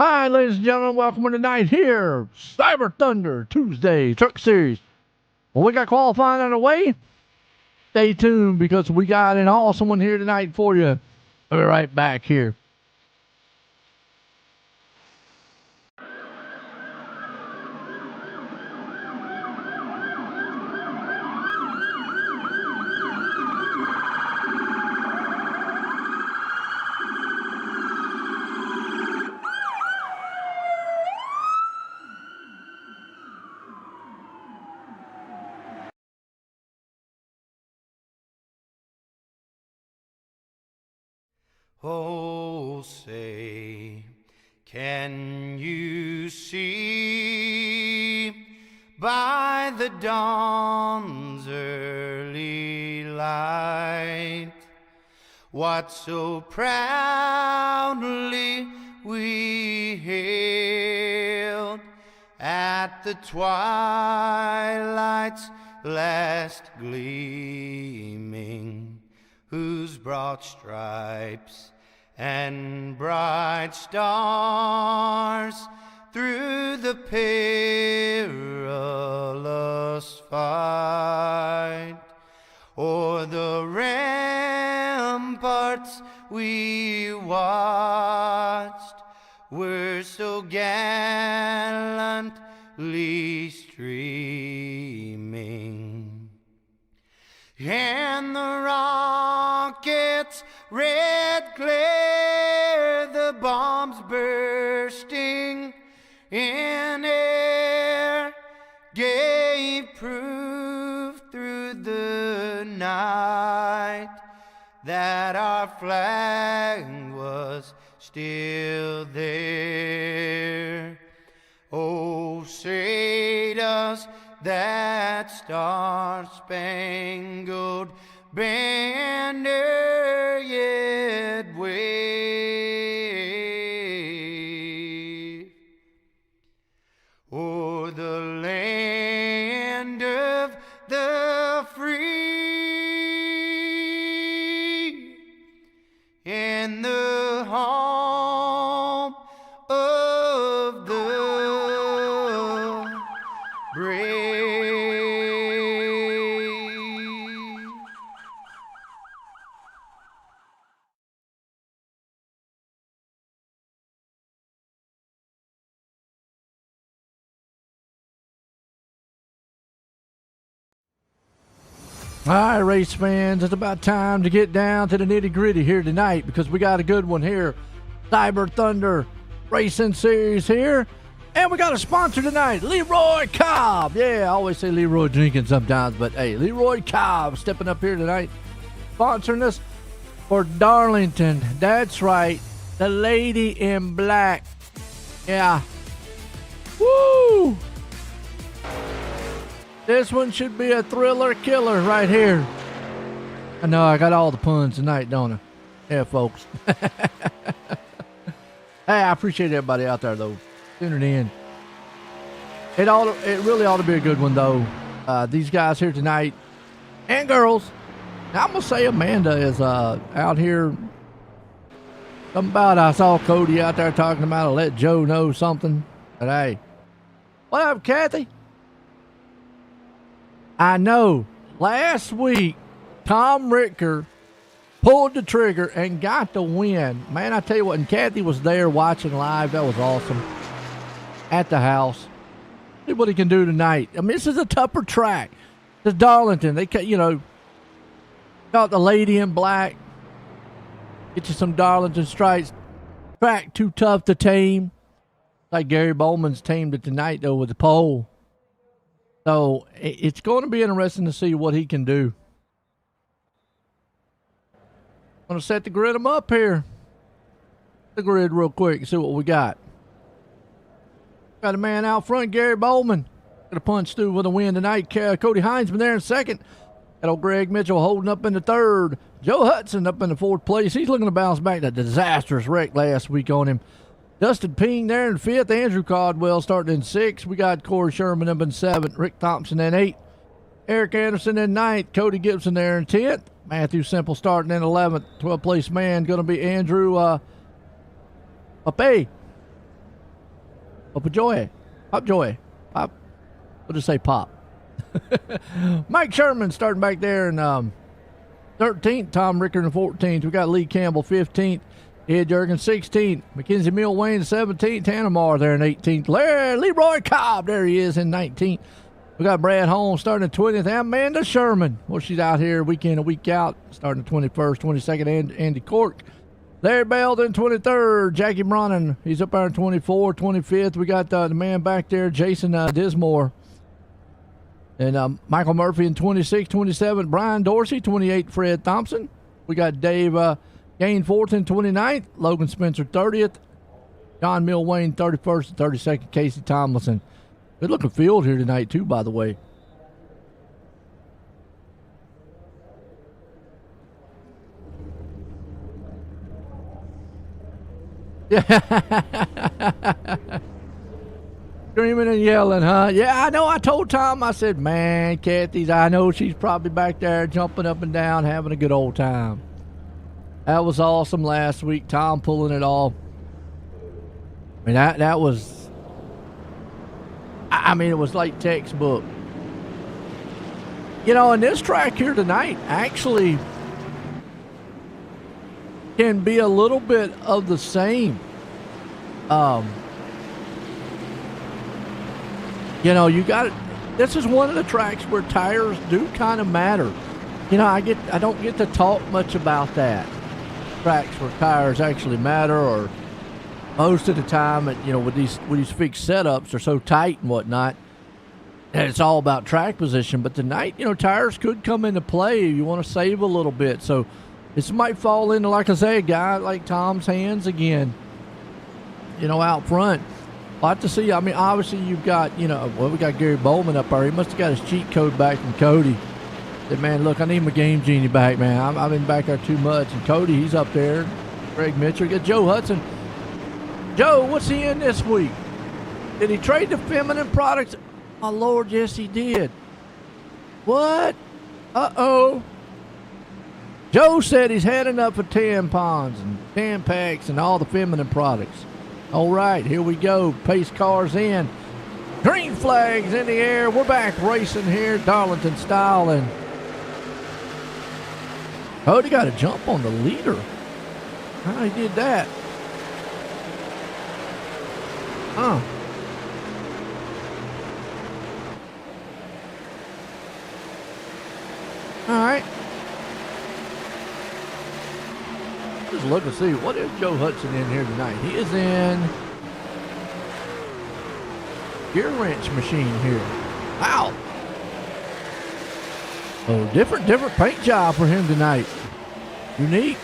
Hi, ladies and gentlemen, welcome to tonight here, Cyberr Thunder Tuesday Truck Series. Well, we got qualifying on the way. Stay tuned because we got an awesome one here tonight for you. I'll be right back here. Oh, say, can you see by the dawn's early light what so proudly we hailed at the twilight's last gleaming, whose broad stripes and bright stars through the perilous fight o'er the ramparts we watched were so gallantly streaming, and the rocket's red glare, the bombs bursting in air, gave proof through the night that our flag was still there. Oh, say does that star-spangled banner yet wave o'er the land of the free and the home of the brave? All right, race fans, it's about time to get down to the nitty-gritty here tonight because we got a good one here. Cyberr Thunder Racing Series here. And we got a sponsor tonight, Leroy Cobb. Yeah, I always say Leroy Jenkins sometimes, but hey, Leroy Cobb stepping up here tonight, sponsoring us for Darlington. That's right, the lady in black. Yeah. Woo! This one should be a thriller killer right here. I know I got all the puns tonight, don't I? Yeah, folks. Hey, I appreciate everybody out there though tuning in. It really ought to be a good one though. These guys here tonight and girls. Now, I'm gonna say Amanda is out here. Something about I saw Cody out there talking about to let Joe know something. But hey, what up, Kathy? I know last week Tom Ricker pulled the trigger and got the win. Man, I tell you what, and Kathy was there watching live. That was awesome. At the house. See what he can do tonight. I mean, this is a tougher track. This Darlington, they got the lady in black. Get you some Darlington stripes. Track too tough to tame. Like Gary Bowman's tamed it tonight, though, with the pole. So, it's going to be interesting to see what he can do. I'm going to set the grid him up here. The grid real quick and see what we got. Got a man out front, Gary Bowman. Got a punch through with a win tonight. Cody Heinzman there in second. Got old Greg Mitchell holding up in the third. Joe Hudson up in the fourth place. He's looking to bounce back that disastrous wreck last week on him. Dustin Ping there in fifth. Andrew Caldwell starting in sixth. We got Corey Sherman up in seventh. Rick Thompson in eighth. Eric Anderson in ninth. Cody Gibson there in 10th. Matthew Simple starting in 11th. 12th place man going to be Andrew Pape. Papa Joy. Pop Joy. Pop. We'll just say Pop. Mike Sherman starting back there in 13th. Tom Ricker in 14th. We got Lee Campbell 15th. Ed Jurgen 16th. Mackenzie Millwayne 17th. Tanamar there in 18th. Leroy Cobb, there he is in 19th. We got Brad Holmes starting at 20th. Amanda Sherman. Well, she's out here week in and week out, starting at 21st, 22nd. And Andy Cork. Larry Belden, 23rd. Jackie Bronin, he's up there in 24th, 25th. We got the man back there, Jason Dismore. And Michael Murphy in 26th, 27th. Brian Dorsey, 28th. Fred Thompson. We got Dave Gain 4th and 29th. Logan Spencer 30th. John Millwayne 31st and 32nd. Casey Tomlinson. Good looking field here tonight too, by the way. Yeah. Screaming and yelling, huh? Yeah, I know. I told Tom, I said, man, Kathy's, I know she's probably back there jumping up and down, having a good old time. That was awesome last week. Tom pulling it off. I mean, that was, I mean, it was like textbook. You know, and this track here tonight actually can be a little bit of the same. You know, you got it. This is one of the tracks where tires do kind of matter. You know, I don't get to talk much about that. Tracks where tires actually matter, or most of the time, you know, with these fixed setups, they're so tight and whatnot, and it's all about track position. But tonight, you know, tires could come into play. You want to save a little bit, so this might fall into, like I say, a guy like Tom's hands again. You know, out front. A lot to see. I mean, obviously you've got, you know, well, we got Gary Bowman up there. He must have got his cheat code back from Cody. Said, man, look, I need my Game Genie back, man. I've been back there too much. And Cody, he's up there. Greg Mitchell. We got Joe Hudson. Joe, what's he in this week? Did he trade the feminine products? My Lord, yes, he did. What? Uh-oh. Joe said he's had enough of tampons and Tampax and all the feminine products. All right, here we go. Pace cars in. Green flags in the air. We're back racing here, Darlington style. And Cody got a jump on the leader. How he did that? Huh. All right. Just look and see, what is Joe Hudson in here tonight? He is in gear wrench machine here. Wow. Oh, different paint job for him tonight. Unique.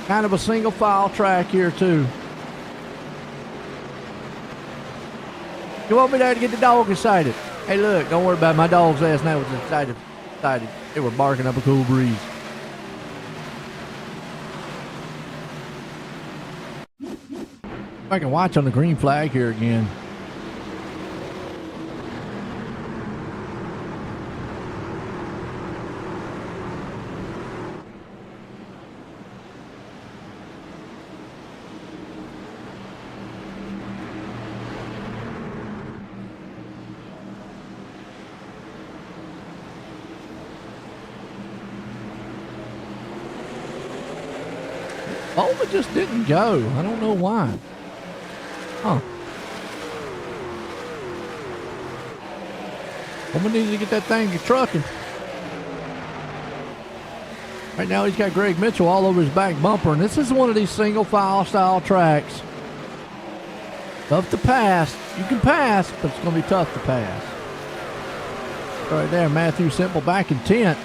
Kind of a single file track here too. You want me there to get the dog excited? Hey, look, don't worry about it. My dogs last night was excited. They were barking up a cool breeze. I can watch on the green flag here again. Bowman just didn't go. I don't know why. Huh. Bowman needs to get that thing trucking. Right now he's got Greg Mitchell all over his back bumper, and this is one of these single file style tracks. Tough to pass. You can pass, but it's going to be tough to pass. Right there, Matthew Simple back in 10th.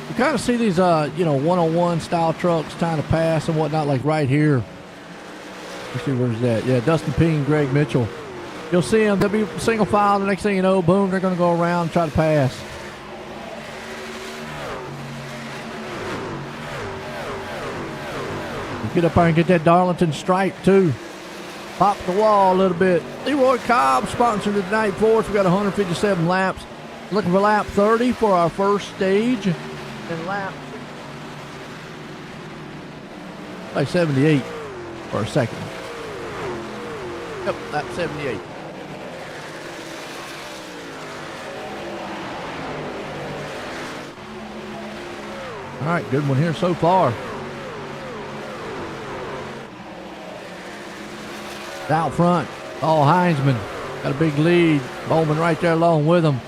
You kind of see these, one-on-one style trucks trying to pass and whatnot, like right here. Let's see, where's that? Yeah, Dustin Ping, Greg Mitchell. You'll see them. They'll be single file. The next thing you know, boom, they're going to go around and try to pass. Get up there and get that Darlington stripe, too. Pop the wall a little bit. Leroy Cobb sponsored it tonight for us. We got 157 laps. Looking for lap 30 for our first stage. And lap like 78 for a second. Yep, lap 78. All right, good one here so far. Out front, Heinzman got a big lead. Bowman right there along with him.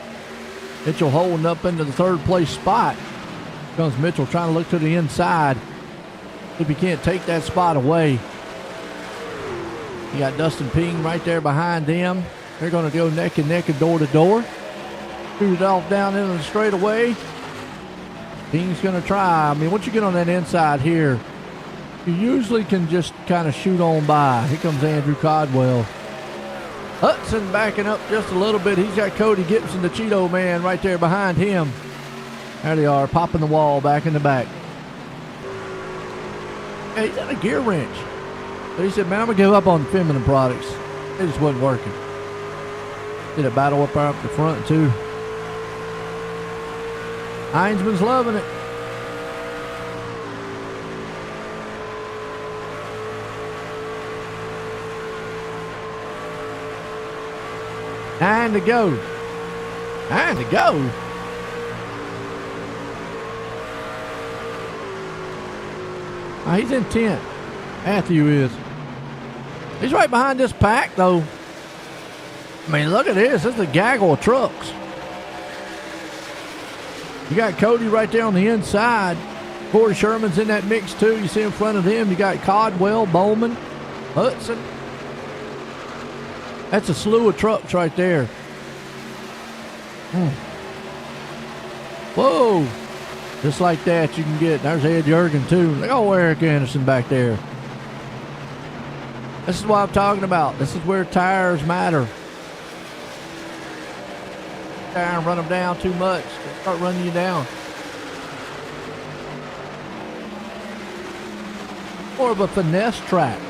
Mitchell holding up into the third place spot. Comes Mitchell trying to look to the inside. If he can't take that spot away. You got Dustin Ping right there behind them. They're going to go neck and neck and door to door. Shoot it off down into the straightaway. Ping's going to try. I mean, once you get on that inside here, you usually can just kind of shoot on by. Here comes Andrew Codwell. Hudson backing up just a little bit. He's got Cody Gibson, the Cheeto man, right there behind him. There they are, popping the wall back in the back. Hey, he's got a gear wrench. So he said, man, I'm going to give up on feminine products. It just wasn't working. Did a battle up there up the front, too. Heinzman's loving it. Nine to go. Oh, he's in 10th. Matthew is. He's right behind this pack, though. I mean, look at this. This is a gaggle of trucks. You got Cody right there on the inside. Corey Sherman's in that mix, too. You see in front of him, you got Codwell, Bowman, Hudson. That's a slew of trucks right there. Whoa. Just like that, you can get. There's Ed Jurgen, too. Look at Eric Anderson back there. This is what I'm talking about. This is where tires matter. Tire and run them down too much. They'll start running you down. More of a finesse track.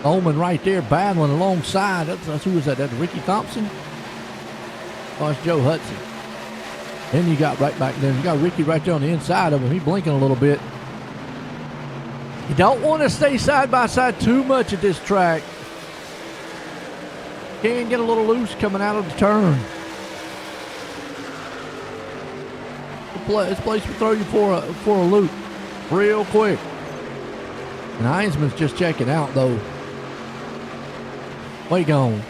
Bowman right there battling alongside. That's who was that? That's Ricky Thompson? Oh, it's Joe Hudson. Then you got right back there. You got Ricky right there on the inside of him. He's blinking a little bit. You don't want to stay side by side too much at this track. Can get a little loose coming out of the turn. This place will throw you for a loop real quick. And Heinzman's just checking out, though. Way gone.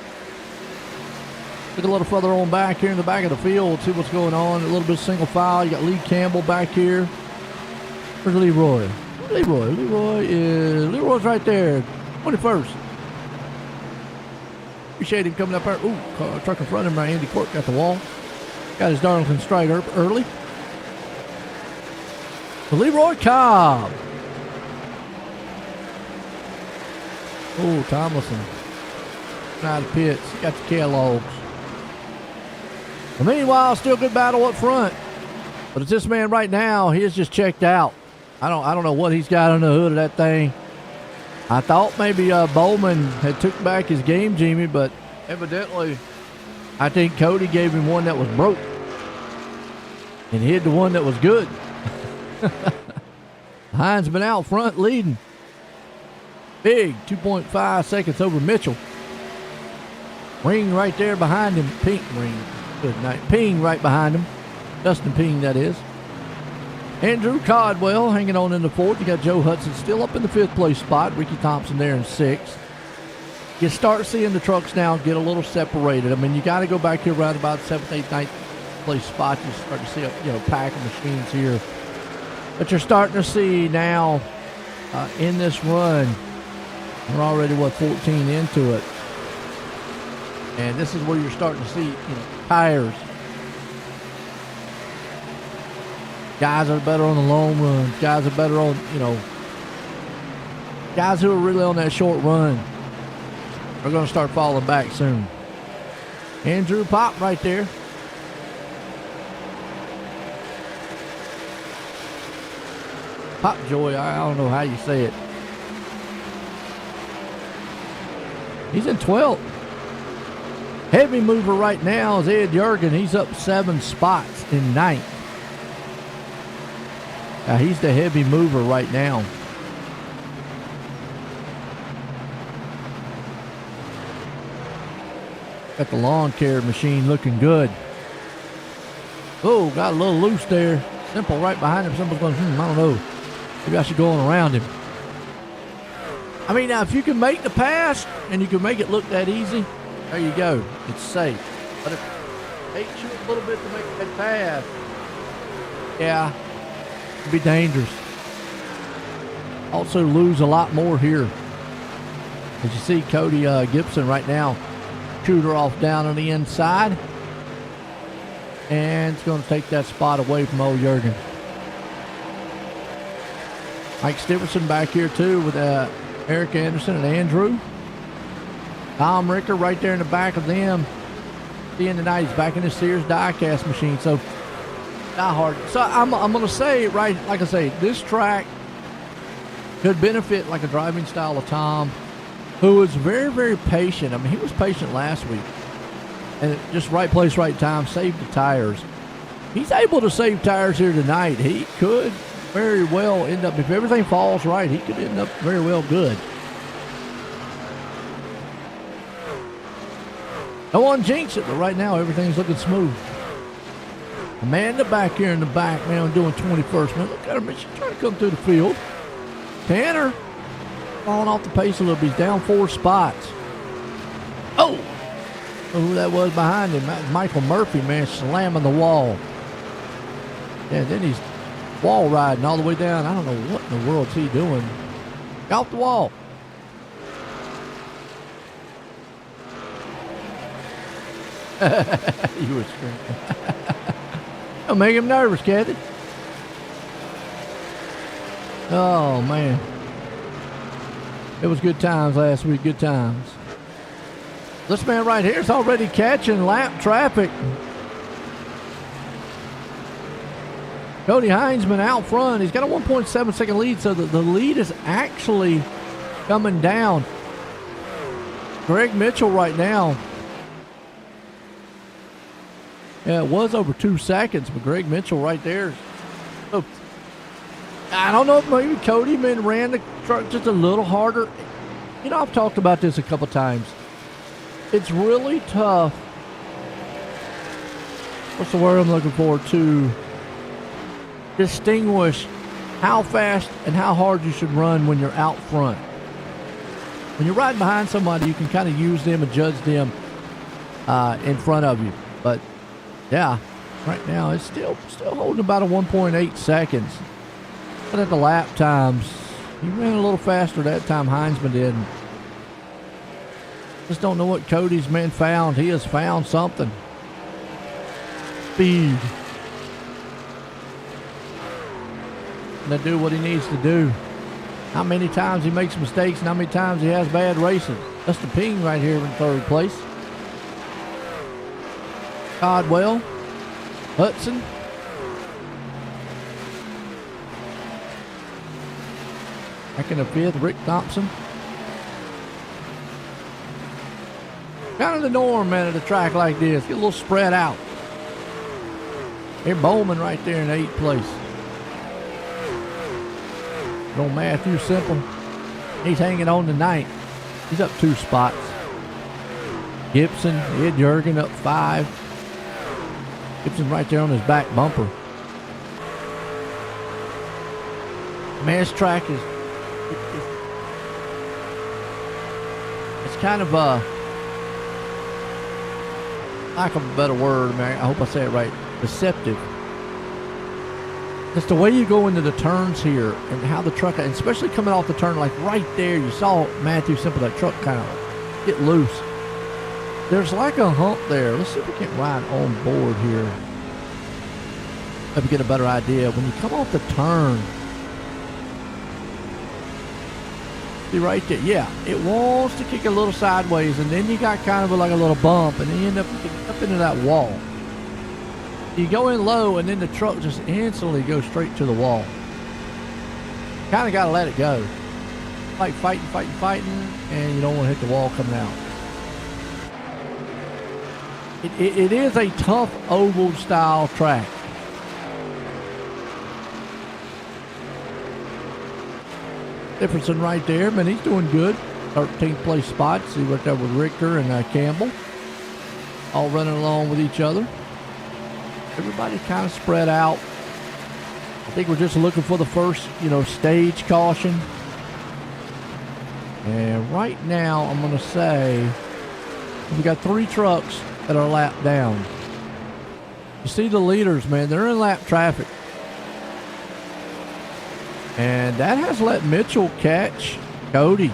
Look a little further on back here in the back of the field. See what's going on. A little bit of single file. You got Lee Campbell back here. Where's Leroy? Leroy's right there. 21st. Appreciate him coming up there. Ooh, truck in front of him. Andy Court got the wall. Got his Darlington straight early. Leroy Cobb. Oh, Tomlinson. Out of pits. Got the Kellogg's. Well, meanwhile, still good battle up front. But it's this man right now. He is just checked out. I don't know what he's got on the hood of that thing. I thought maybe Bowman had took back his game, Jimmy, but evidently I think Cody gave him one that was broke and hid the one that was good. Heinzman out front leading. Big 2.5 seconds over Mitchell. Ring right there behind him. Pink ring. Good night. Ping right behind him. Dustin Ping, that is. Andrew Codwell hanging on in the fourth. You got Joe Hudson still up in the fifth place spot. Ricky Thompson there in sixth. You start seeing the trucks now get a little separated. I mean, you got to go back here around about 7th, 8th, 9th place spot. You start to see a pack of machines here. But you're starting to see now in this run, we're already, 14 into it. And this is where you're starting to see, tires. Guys are better on the long run. Guys are better on, guys who are really on that short run are going to start falling back soon. Andrew Pop right there. Pop Joy, I don't know how you say it. He's in 12th. Heavy mover right now is Ed Jurgen. He's up 7 spots in 9th. He's the heavy mover right now. Got the lawn care machine looking good. Oh, got a little loose there. Simple right behind him. Simple's going, I don't know. Maybe I should go on around him. I mean, now, if you can make the pass and you can make it look that easy, there you go. It's safe. But if it takes you a little bit to make that pass, yeah, it'd be dangerous. Also lose a lot more here. As you see, Cody Gibson right now, shooter off down on the inside. And it's going to take that spot away from old Jurgen. Mike Stiverson back here too with Eric Anderson and Andrew. Tom Ricker right there in the back of them. At the end of the night, he's back in his Sears die-cast machine. So, die hard. So I'm going to say, right, like I say, this track could benefit like a driving style of Tom, who was very, very patient. I mean, he was patient last week. And just right place, right time, saved the tires. He's able to save tires here tonight. He could very well end up, if everything falls right, he could end up very well good. No one jinx it, but right now everything's looking smooth. Amanda back here in the back, man, doing 21st. Man, look at her, man, she's trying to come through the field. Tanner falling off the pace a little bit. He's down 4 spots. Oh! Who that was behind him? That was Michael Murphy, man, slamming the wall. Yeah, then he's wall riding all the way down. I don't know what in the world's he doing. Off the wall. You were screaming. Don't make him nervous, Kathy. Oh, man. It was good times last week, good times. This man right here is already catching lap traffic. Cody Heinzman out front. He's got a 1.7 second lead, so the lead is actually coming down. Greg Mitchell right now. Yeah, it was over 2 seconds, but Greg Mitchell right there. So, I don't know if maybe Cody ran the truck just a little harder. You know, I've talked about this a couple times. It's really tough. What's the word I'm looking for? To distinguish how fast and how hard you should run when you're out front. When you're riding behind somebody, you can kind of use them and judge them in front of you. But yeah, right now it's still holding about a 1.8 seconds. But at the lap times, he ran a little faster that time. Heinzman did. Just don't know what Cody's man found. He has found something. Speed. To do what he needs to do. How many times he makes mistakes and how many times he has bad racing. That's the Ping right here in 3rd place. Codwell. Hudson. Back in the 5th, Rick Thompson. Kind of the norm, man, at a track like this. Get a little spread out. Here's Bowman right there in 8th place. Old Matthew Simple. He's hanging on to 9th. He's up 2 spots. Gibson, Ed Jurgen up 5. Gibson right there on his back bumper. Man, this track is it's kind of lack of a better word, man. I hope I say it right. Deceptive. Just the way you go into the turns here and how the truck, and especially coming off the turn, like right there, you saw Matthew Simple, that truck kind of get loose. There's like a hump there. Let's see if we can ride on board here. Maybe get a better idea. When you come off the turn, see right there, yeah, it wants to kick a little sideways, and then you got kind of like a little bump, and then you end up into that wall. You go in low, and then the truck just instantly goes straight to the wall. Kind of got to let it go. Like fighting, and you don't want to hit the wall coming out. It is a tough oval style track. Differson right there, man, he's doing good. 13th place spot. See right there with Richter and Campbell. all running along with each other. Everybody kind of spread out. I think we're just looking for the first, stage caution. And right now, I'm going to say we got 3 trucks that are lapped down. You see the leaders, man, they're in lap traffic. And that has let Mitchell catch Cody.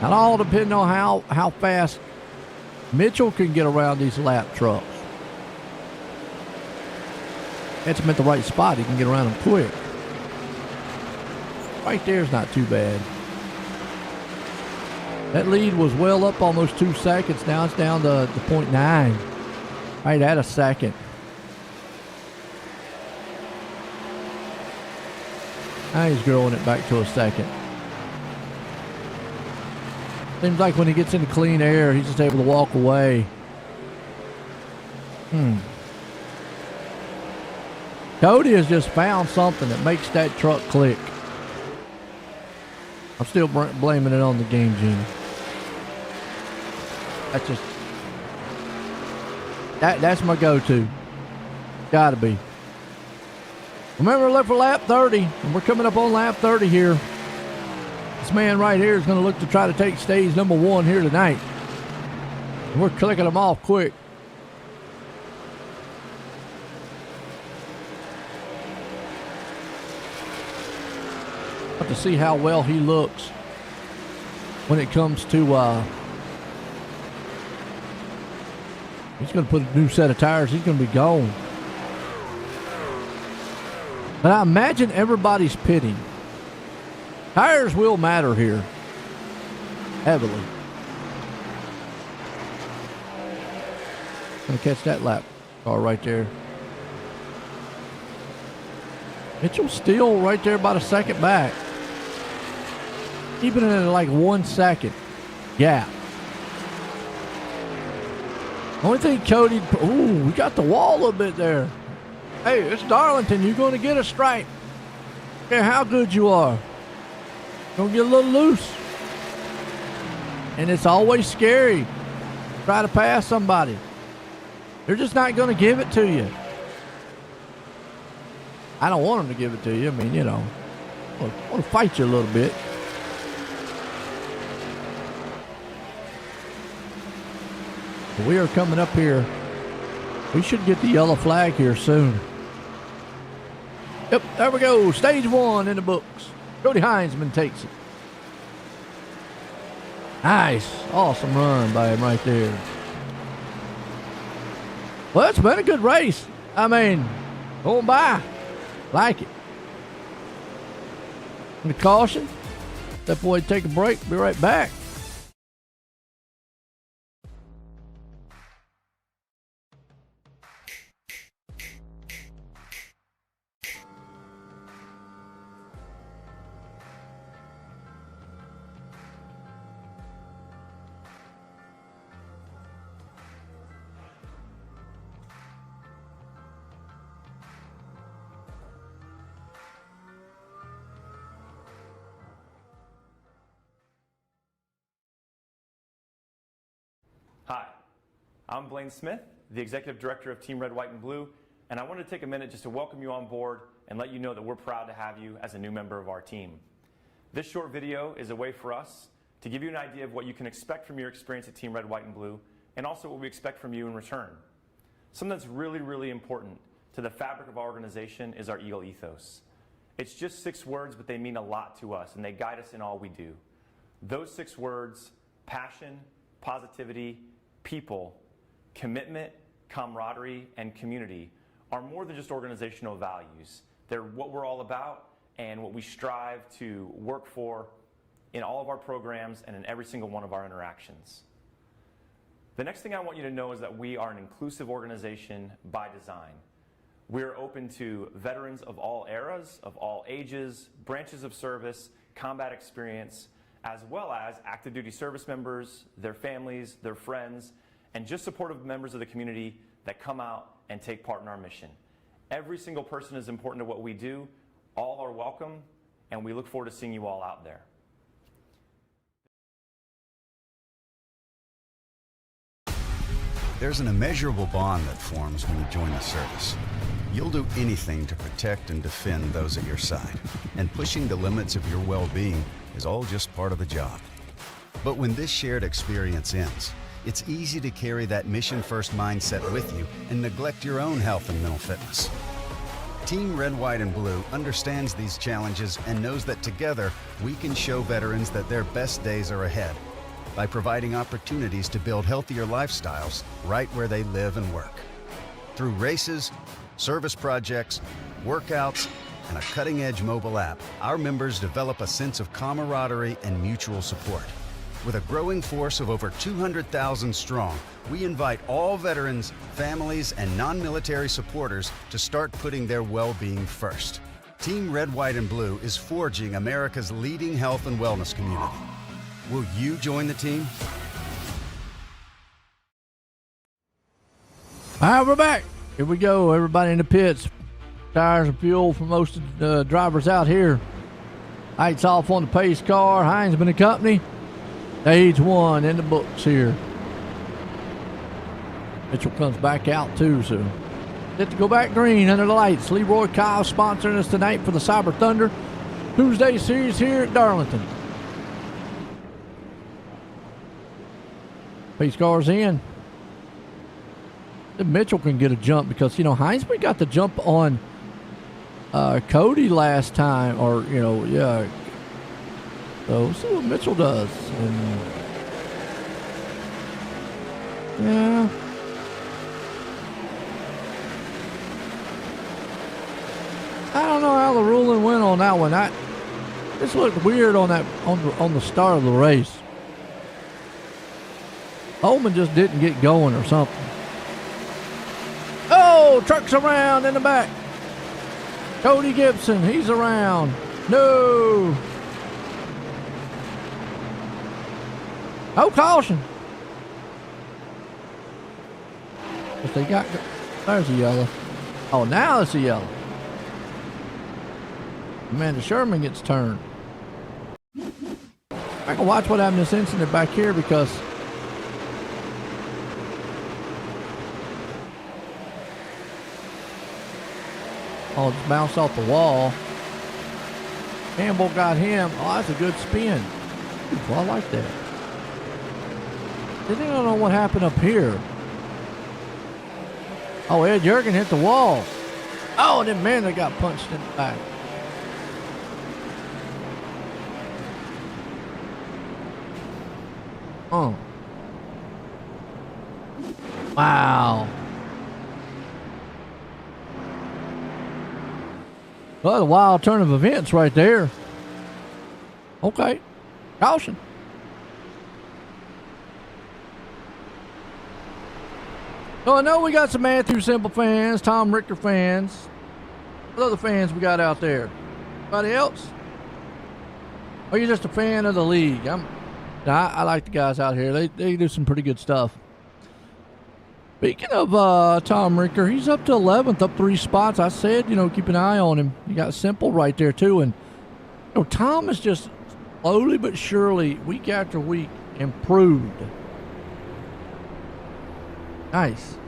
Not all depending on how fast Mitchell can get around these lap trucks. Gets him at the right spot. He can get around them quick. Right there's not too bad. That lead was well up almost 2 seconds. Now it's down to 0.9. Right at a second. Now he's growing it back to a second. Seems like when he gets into clean air, he's just able to walk away. Cody has just found something that makes that truck click. I'm still blaming it on the Game Genie. That's my go-to. Gotta be. Remember, look for lap 30, and we're coming up on lap 30 here. This man right here is going to look to try to take stage number 1 here tonight. And we're clicking them off quick. Have to see how well he looks when it comes to he's going to put a new set of tires. He's going to be gone. But I imagine everybody's pitting. Tires will matter here heavily. Going to catch that lap car right there. Mitchell still right there about a second back. Keeping it at like 1 second gap. Only thing Cody, we got the wall a little bit there. Hey, it's Darlington. You're going to get a stripe. Care how good you are. Going to get a little loose. And it's always scary. Try to pass somebody. They're just not going to give it to you. I don't want them to give it to you. I mean, I want to fight you a little bit. We are coming up here. We should get the yellow flag here soon. Yep, there we go. Stage 1 in the books. Cody Heinzman takes it. Nice. Awesome run by him right there. Well, it's been a good race. I mean, going by. Like it. And the caution. That boy take a break. Be right back. Hi, I'm Blaine Smith, the Executive Director of Team Red, White, and Blue, and I wanted to take a minute just to welcome you on board and let you know that we're proud to have you as a new member of our team. This short video is a way for us to give you an idea of what you can expect from your experience at Team Red, White, and Blue, and also what we expect from you in return. Something that's really, really important to the fabric of our organization is our Eagle ethos. It's just 6 words, but they mean a lot to us, and they guide us in all we do. Those 6 words, passion, positivity, people, commitment, camaraderie, and community, are more than just organizational values. They're what we're all about and what we strive to work for in all of our programs and in every single one of our interactions. The next thing I want you to know is that we are an inclusive organization by design. We're open to veterans of all eras, of all ages, branches of service, combat experience, as well as active duty service members, their families, their friends, and just supportive members of the community that come out and take part in our mission. Every single person is important to what we do. All are welcome, and we look forward to seeing you all out there. There's an immeasurable bond that forms when you join the service. You'll do anything to protect and defend those at your side, and pushing the limits of your well-being is all just part of the job. But when this shared experience ends, it's easy to carry that mission-first mindset with you and neglect your own health and mental fitness. Team Red, White, and Blue understands these challenges and knows that together we can show veterans that their best days are ahead by providing opportunities to build healthier lifestyles right where they live and work. Through races, service projects, workouts, and a cutting-edge mobile app, our members develop a sense of camaraderie and mutual support. With a growing force of over 200,000 strong, we invite all veterans, families, and non-military supporters to start putting their well-being first. Team Red, White, and Blue is forging America's leading health and wellness community. Will you join the team? All right, we're back. Here we go. Everybody in the pits. Tires and fuel for most of the drivers out here. Lights off on the pace car. Heinzman and company. Stage 1 in the books here. Mitchell comes back out too, so get to go back green under the lights. Leroy Kyle sponsoring us tonight for the Cyberr Thunder Tuesday series here at Darlington. Pace car's in. If Mitchell can get a jump because, you know, Heinzman got the jump on Cody last time, or, you know, yeah. So we'll see what Mitchell does. And yeah. I don't know how the ruling went on that one. This looked weird on that on the start of the race. Holman just didn't get going or something. Oh, truck's around in the back. Cody Gibson, he's around. No. Oh, caution. If they got, there's a yellow. Oh, now it's a yellow. Amanda Sherman gets turned. I can watch what happened in this incident back here because just bounced off the wall. Campbell got him. Oh, that's a good spin. Ooh, I like that. I don't know what happened up here. Oh, Ed Jurgen hit the wall. Oh, and then Manley got punched in the back. Oh. Wow. Well, the wild turn of events right there. Okay. Caution. So I know we got some Matthew Simple fans, Tom Richter fans. What other fans we got out there? Anybody else? Or you just a fan of the league? I like the guys out here. They do some pretty good stuff. Speaking of Tom Richter, he's up to 11th, up 3 spots. I said, you know, keep an eye on him. You got Simple right there too, and you know, Tom is just slowly but surely, week after week, improved. Nice.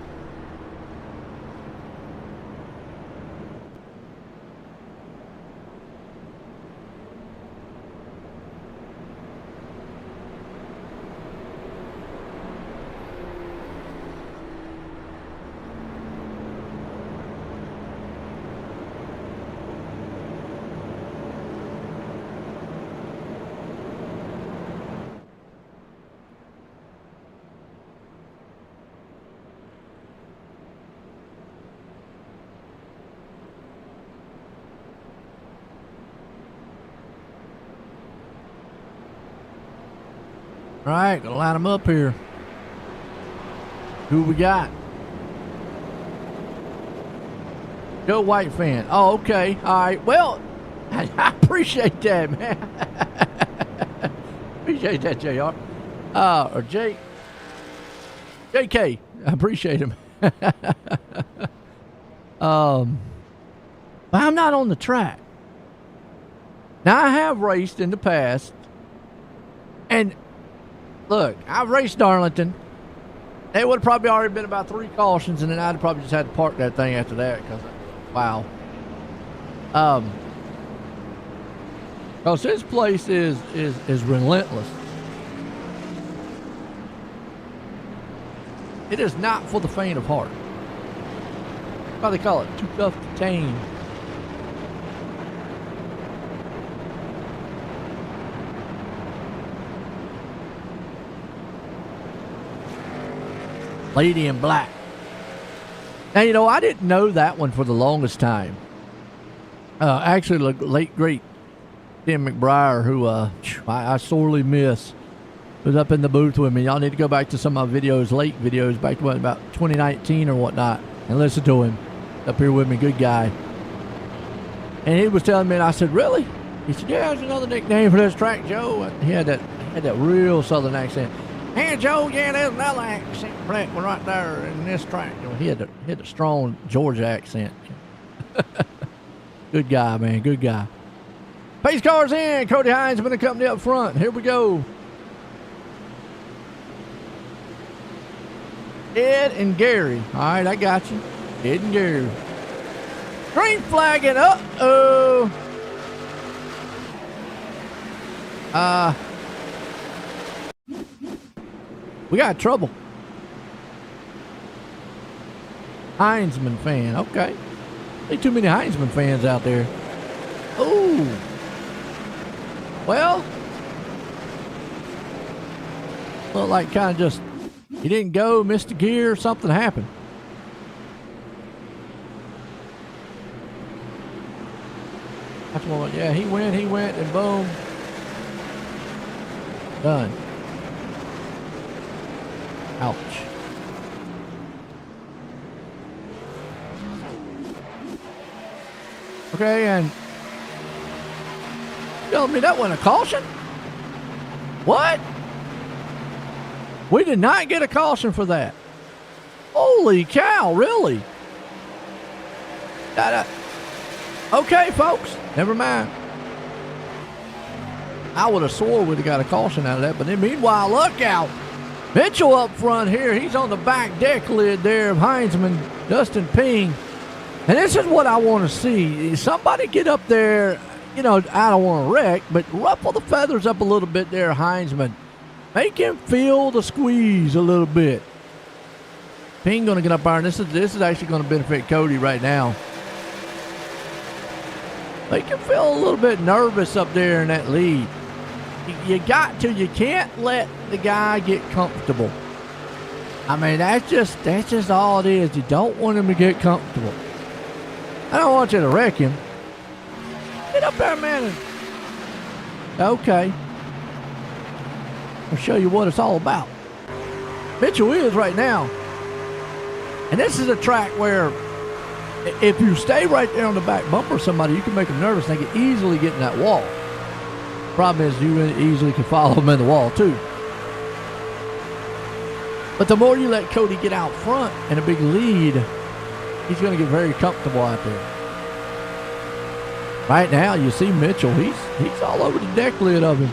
All right, gonna line them up here. Who we got? Joe White fan. Oh, okay. All right. Well, I appreciate that, man. Appreciate that, JR. Or JK. I appreciate him. But I'm not on the track. Now, I have raced in the past, and look, I've raced Darlington. It would have probably already been about 3 cautions, and then I'd probably just had to park that thing after that because, wow. Because this place is relentless. It is not for the faint of heart. Why they call it too tough to tame. Lady in Black. Now, you know, I didn't know that one for the longest time. Actually, the late, great Tim McBriar, who I sorely miss, was up in the booth with me. Y'all need to go back to some of my videos, late videos, back to about 2019 or whatnot, and listen to him up here with me. Good guy. And he was telling me, and I said, really? He said, yeah, there's another nickname for this track, Joe. And he had that real southern accent. Hey, Joe, yeah, there's another accent for that one right there in this track. He had a strong Georgia accent. Good guy, man, good guy. Pace cars in. Cody Heinzman and company up front. Here we go. Ed and Gary. All right, I got you. Ed and Gary. Green flagging. Uh-oh. We got trouble. Heinzman fan. Okay. Ain't too many Heinzman fans out there. Oh. Well. Looked like kind of just, he didn't go, missed a gear, something happened. That's one. Yeah, he went, and boom. Done. Ouch. Okay, and you telling me that wasn't a caution? What? We did not get a caution for that. Holy cow, really? Okay, folks, never mind. I would have swore we'd have got a caution out of that, but then meanwhile, look out. Mitchell up front here. He's on the back deck lid there of Heinzman, Dustin Ping. And this is what I want to see. Somebody get up there, you know, I don't want to wreck, but ruffle the feathers up a little bit there, Heinzman. Make him feel the squeeze a little bit. Ping going to get up there, and this is actually going to benefit Cody right now. Make him feel a little bit nervous up there in that lead. You can't let the guy get comfortable. I mean, that's just all it is. You don't want him to get comfortable. I don't want you to wreck him. Get up there, man. Okay. I'll show you what it's all about. Mitchell is right now. And this is a track where if you stay right there on the back bumper of somebody, you can make them nervous. They can easily get in that wall. Problem is, you easily can follow them in the wall, too. But the more you let Cody get out front in a big lead, he's going to get very comfortable out there. Right now, you see Mitchell. He's all over the deck lid of him.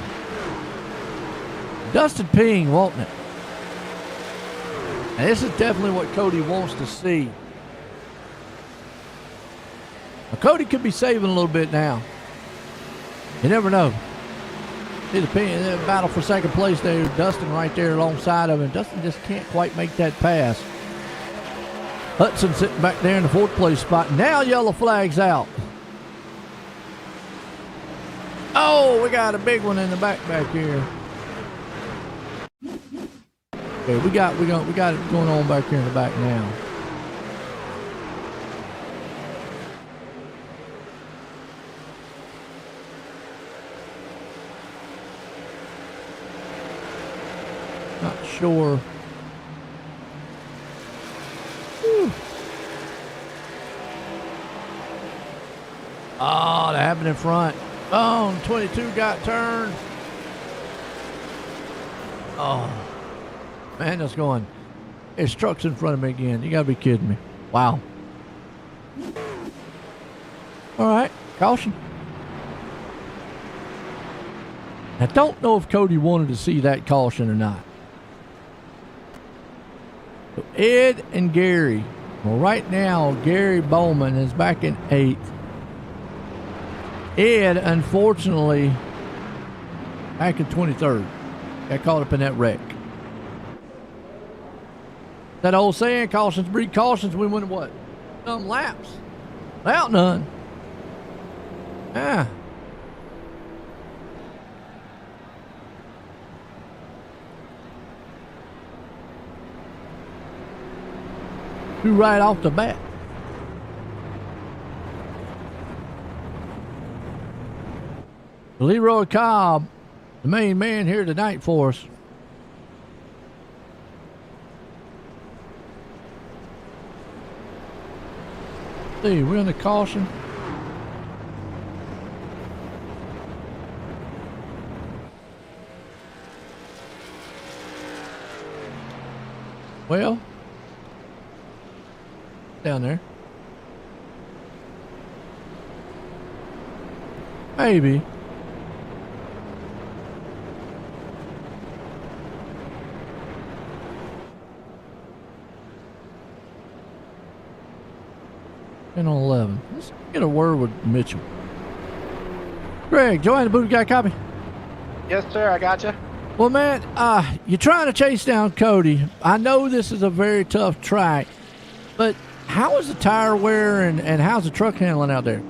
Dustin Ping wanting it. And this is definitely what Cody wants to see. Now, Cody could be saving a little bit now. You never know. See the battle for second place there. Dustin right there alongside of him. Dustin just can't quite make that pass. Hudson sitting back there in the fourth place spot. Now yellow flag's out. Oh, we got a big one in the back here. Okay, we got it going on back here in the back now. Not sure. Whew. Oh, that happened in front. Oh, 22 got turned. Oh, man, that's going. His truck's in front of me again. You gotta be kidding me. Wow. All right, caution. I don't know if Cody wanted to see that caution or not. Ed and Gary. Well, right now, Gary Bowman is back in 8th. Ed, unfortunately, back in 23rd. Got caught up in that wreck. That old saying, cautions breed cautions. We went what? Some laps. Without none. Yeah. Who right off the bat. Leroy Cobb, the main man here tonight for us. See, we're in the caution. Well, down there. Maybe. And on 11. Let's get a word with Mitchell. Greg, join the booth. Got a copy? Yes, sir. I got you. Well, man, you're trying to chase down Cody. I know this is a very tough track, but how is the tire wear and how's the truck handling out there?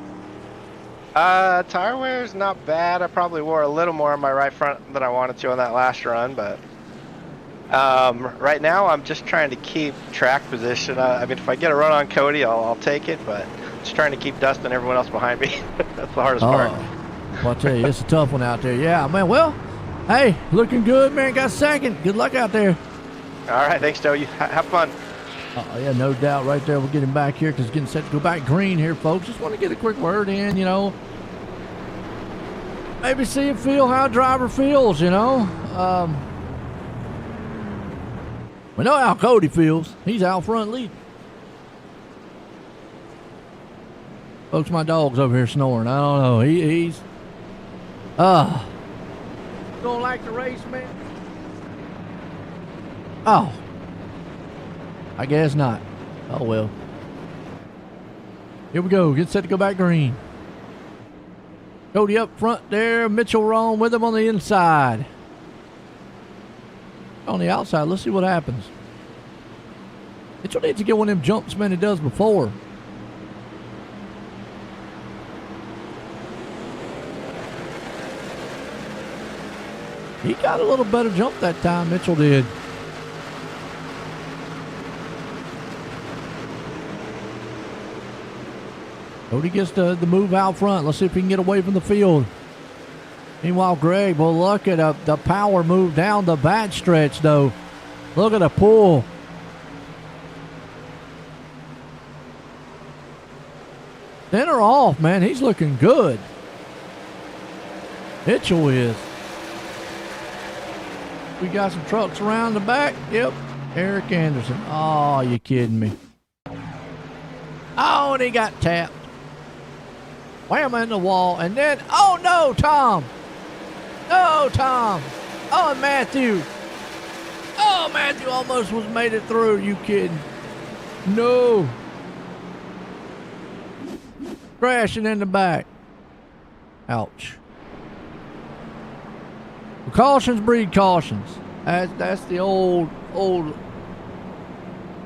Tire wear is not bad. I probably wore a little more on my right front than I wanted to on that last run, but right now I'm just trying to keep track position. I mean, if I get a run on Cody, I'll take it, but just trying to keep dusting everyone else behind me. That's the hardest part. Well, I'll tell you, it's a tough one out there. Yeah, man. Well, hey, looking good, man. Got second. Good luck out there. All right, thanks, Joe. You have fun. Yeah, no doubt. Right there, we'll get him back here because getting set to go back green here, folks. Just want to get a quick word in, you know. Maybe see and feel how a driver feels, you know. We know how Cody feels. He's out front leading. Folks, my dog's over here snoring. I don't know. He's don't like the race, man. Oh, I guess not. Oh well. Here we go. Get set to go back green. Cody up front there. Mitchell Roan with him on the inside. On the outside, let's see what happens. Mitchell needs to get one of them jumps, man, he does before. He got a little better jump that time, Mitchell did. Cody gets the move out front. Let's see if he can get away from the field. Meanwhile, Greg will look at the power move down the back stretch, though. Look at the pull. Center off, man. He's looking good. Mitchell is. We got some trucks around the back. Yep. Eric Anderson. Oh, you kidding me. Oh, and he got tapped. Wham in the wall. And then, oh no, Tom. No, Tom. Oh, and Matthew. Oh, Matthew almost was made it through. You kidding? No. Crashing in the back. Ouch. Cautions breed cautions. That's the old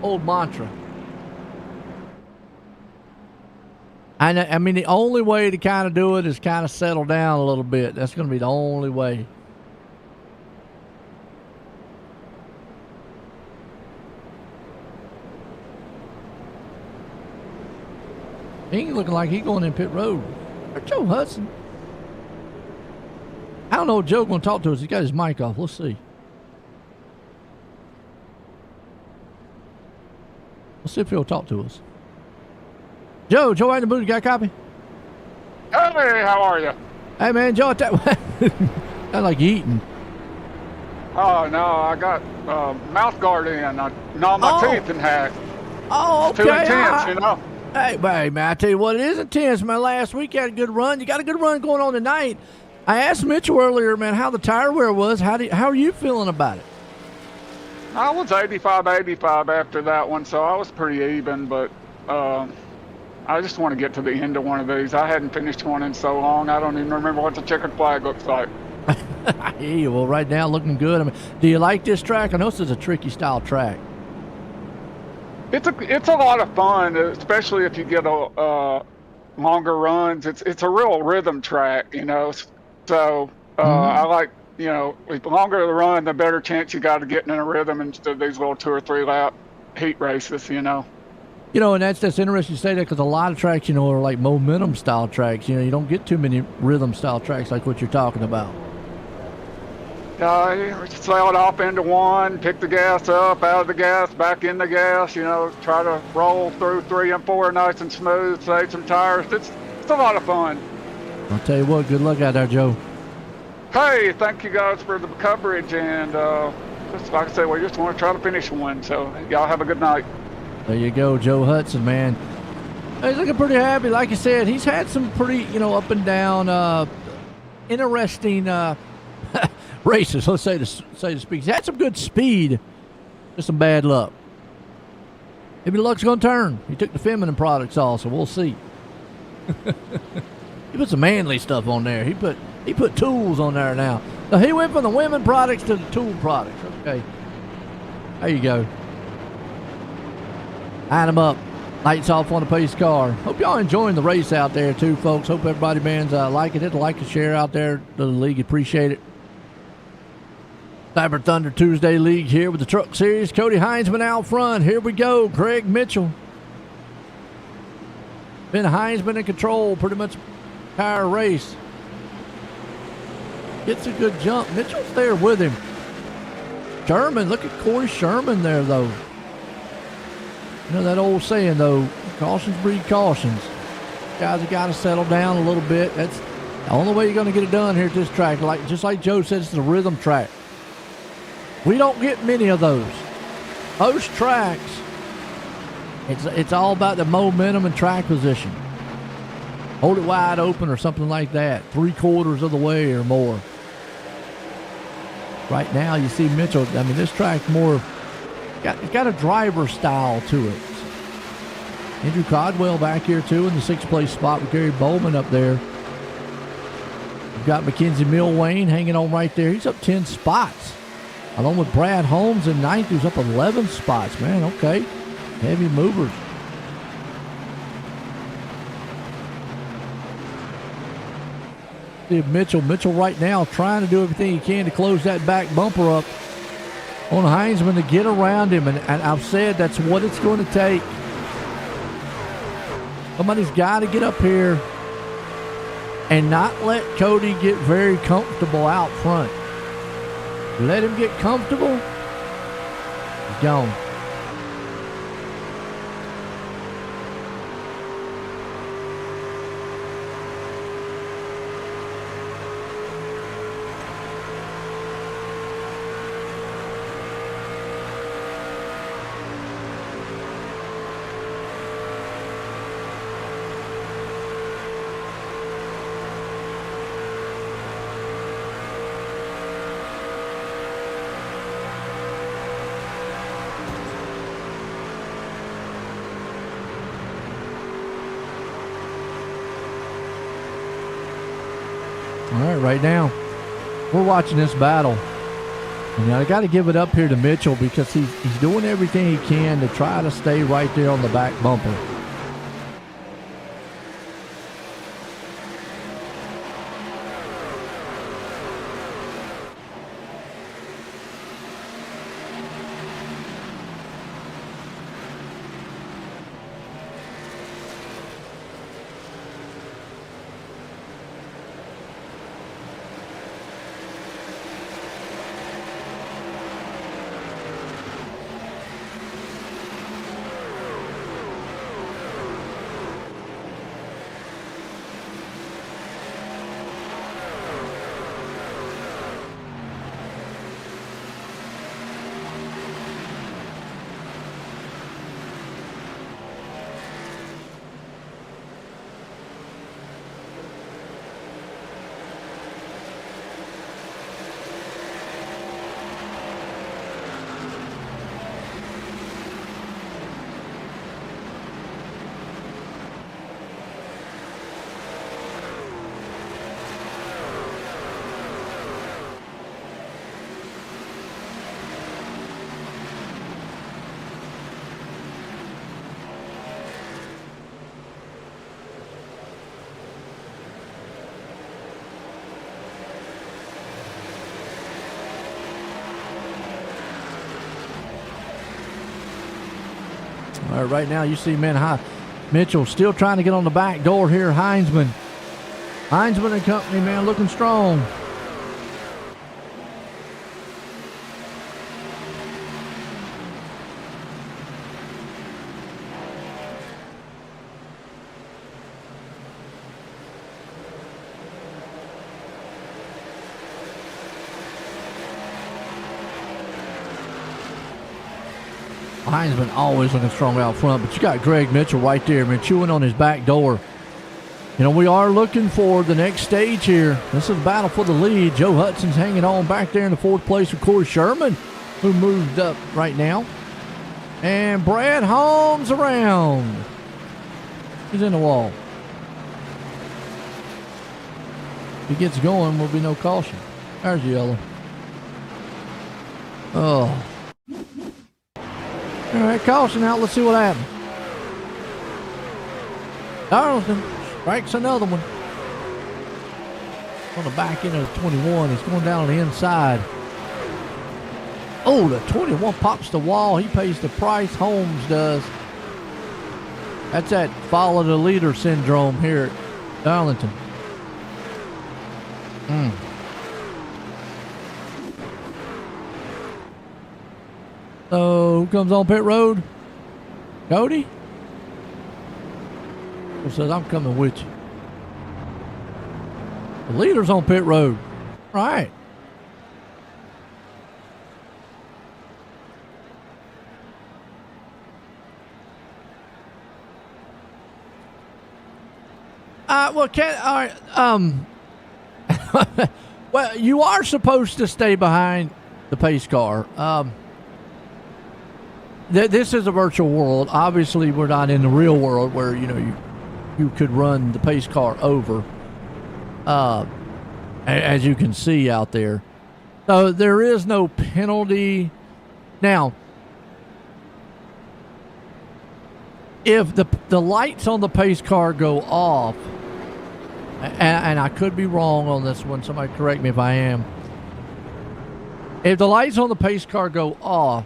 mantra. And I mean, the only way to kind of do it is kind of settle down a little bit. That's going to be the only way. He ain't looking like he going in pit road. Or Joe Hudson. I don't know if Joe's going to talk to us. He got his mic off. Let's see. Let's see if he'll talk to us. Joe out in the booth. You got a copy? Hey, how are you? Hey, man, Joe, sounds like you eating. Oh, no, I got mouth guard in. I gnawed my teeth in half. Oh, okay. It's too intense, you know. Hey, man, I tell you what, it is intense, man. Last week you had a good run. You got a good run going on tonight. I asked Mitchell earlier, man, how the tire wear was. How are you feeling about it? I was 85 after that one, so I was pretty even, but I just want to get to the end of one of these. I hadn't finished one in so long, I don't even remember what the checkered flag looks like. I hear you. Well, right now, looking good. I mean, do you like this track? I know this is a tricky style track. It's a lot of fun, especially if you get a longer runs. It's a real rhythm track, you know. So I like, you know, the longer the run, the better chance you got of getting in a rhythm instead of these little 2 or 3 lap heat races, you know. You know, and that's interesting to say that because a lot of tracks, you know, are like momentum style tracks. You know, you don't get too many rhythm style tracks like what you're talking about. Sail it off into one, pick the gas up, out of the gas, back in the gas, you know, try to roll through 3 and 4 nice and smooth, save some tires. It's a lot of fun. I'll tell you what, good luck out there, Joe. Hey, thank you guys for the coverage, and just like I said, we just want to try to finish one, so y'all have a good night. There you go, Joe Hudson, man. He's looking pretty happy. Like I said, he's had some pretty, you know, up and down, interesting races, let's say to speak. He's had some good speed, just some bad luck. Maybe the luck's going to turn. He took the feminine products also. We'll see. He put some manly stuff on there. He put tools on there now. So he went from the women products to the tool products. Okay. There you go. Line them up. Lights off on the pace car. Hope y'all enjoying the race out there too, folks. Hope everybody, man's liking it. Like and share out there to the league. Appreciate it. Cyberr Thunder Tuesday League here with the Truck Series. Cody Heinzman out front. Here we go. Craig Mitchell. Ben Heinzman in control pretty much entire race. Gets a good jump. Mitchell's there with him. Sherman, look at Corey Sherman there, though. You know that old saying, though, cautions breed cautions. Guys have got to settle down a little bit. That's the only way you're going to get it done here at this track. Just like Joe said, it's a rhythm track. We don't get many of those. Most tracks, it's all about the momentum and track position. Hold it wide open or something like that, 3/4 of the way or more. Right now, you see Mitchell. I mean, this track more it's got a driver style to it. Andrew Codwell back here too in the 6th place spot with Gary Bowman up there. We've got Mackenzie Milwayne hanging on right there. He's up 10 spots. Along with Brad Holmes in 9th, who's up 11 spots. Man, okay. Heavy movers. See Mitchell right now trying to do everything he can to close that back bumper up on Heinzman to get around him. And I've said that's what it's going to take. Somebody's got to get up here and not let Cody get very comfortable out front. Let him get comfortable. He's gone. All right, right now, we're watching this battle. And I got to give it up here to Mitchell because he's doing everything he can to try to stay right there on the back bumper. Right now, you see, man, Mitchell still trying to get on the back door here. Heinzman and company, man, looking strong. Heinzman always looking strong out front, but you got Greg Mitchell right there, man, chewing on his back door. You know, we are looking for the next stage here. This is a battle for the lead. Joe Hudson's hanging on back there in the fourth place with Corey Sherman, who moved up right now. And Brad Holmes around. He's in the wall. If he gets going, will be no caution. There's the yellow. Oh. All right, caution out. Let's see what happens. Darlington strikes another one. On the back end of the 21. He's going down on the inside. Oh, the 21 pops the wall. He pays the price. Holmes does. That's that follow the leader syndrome here at Darlington. So, who comes on pit road? Cody? Who says, I'm coming with you. The leader's on pit road. All right. Well, well, you are supposed to stay behind the pace car. This is a virtual world. Obviously, we're not in the real world where, you know, you could run the pace car over, as you can see out there. So there is no penalty. Now, if the lights on the pace car go off, and I could be wrong on this one, somebody correct me if I am. If the lights on the pace car go off,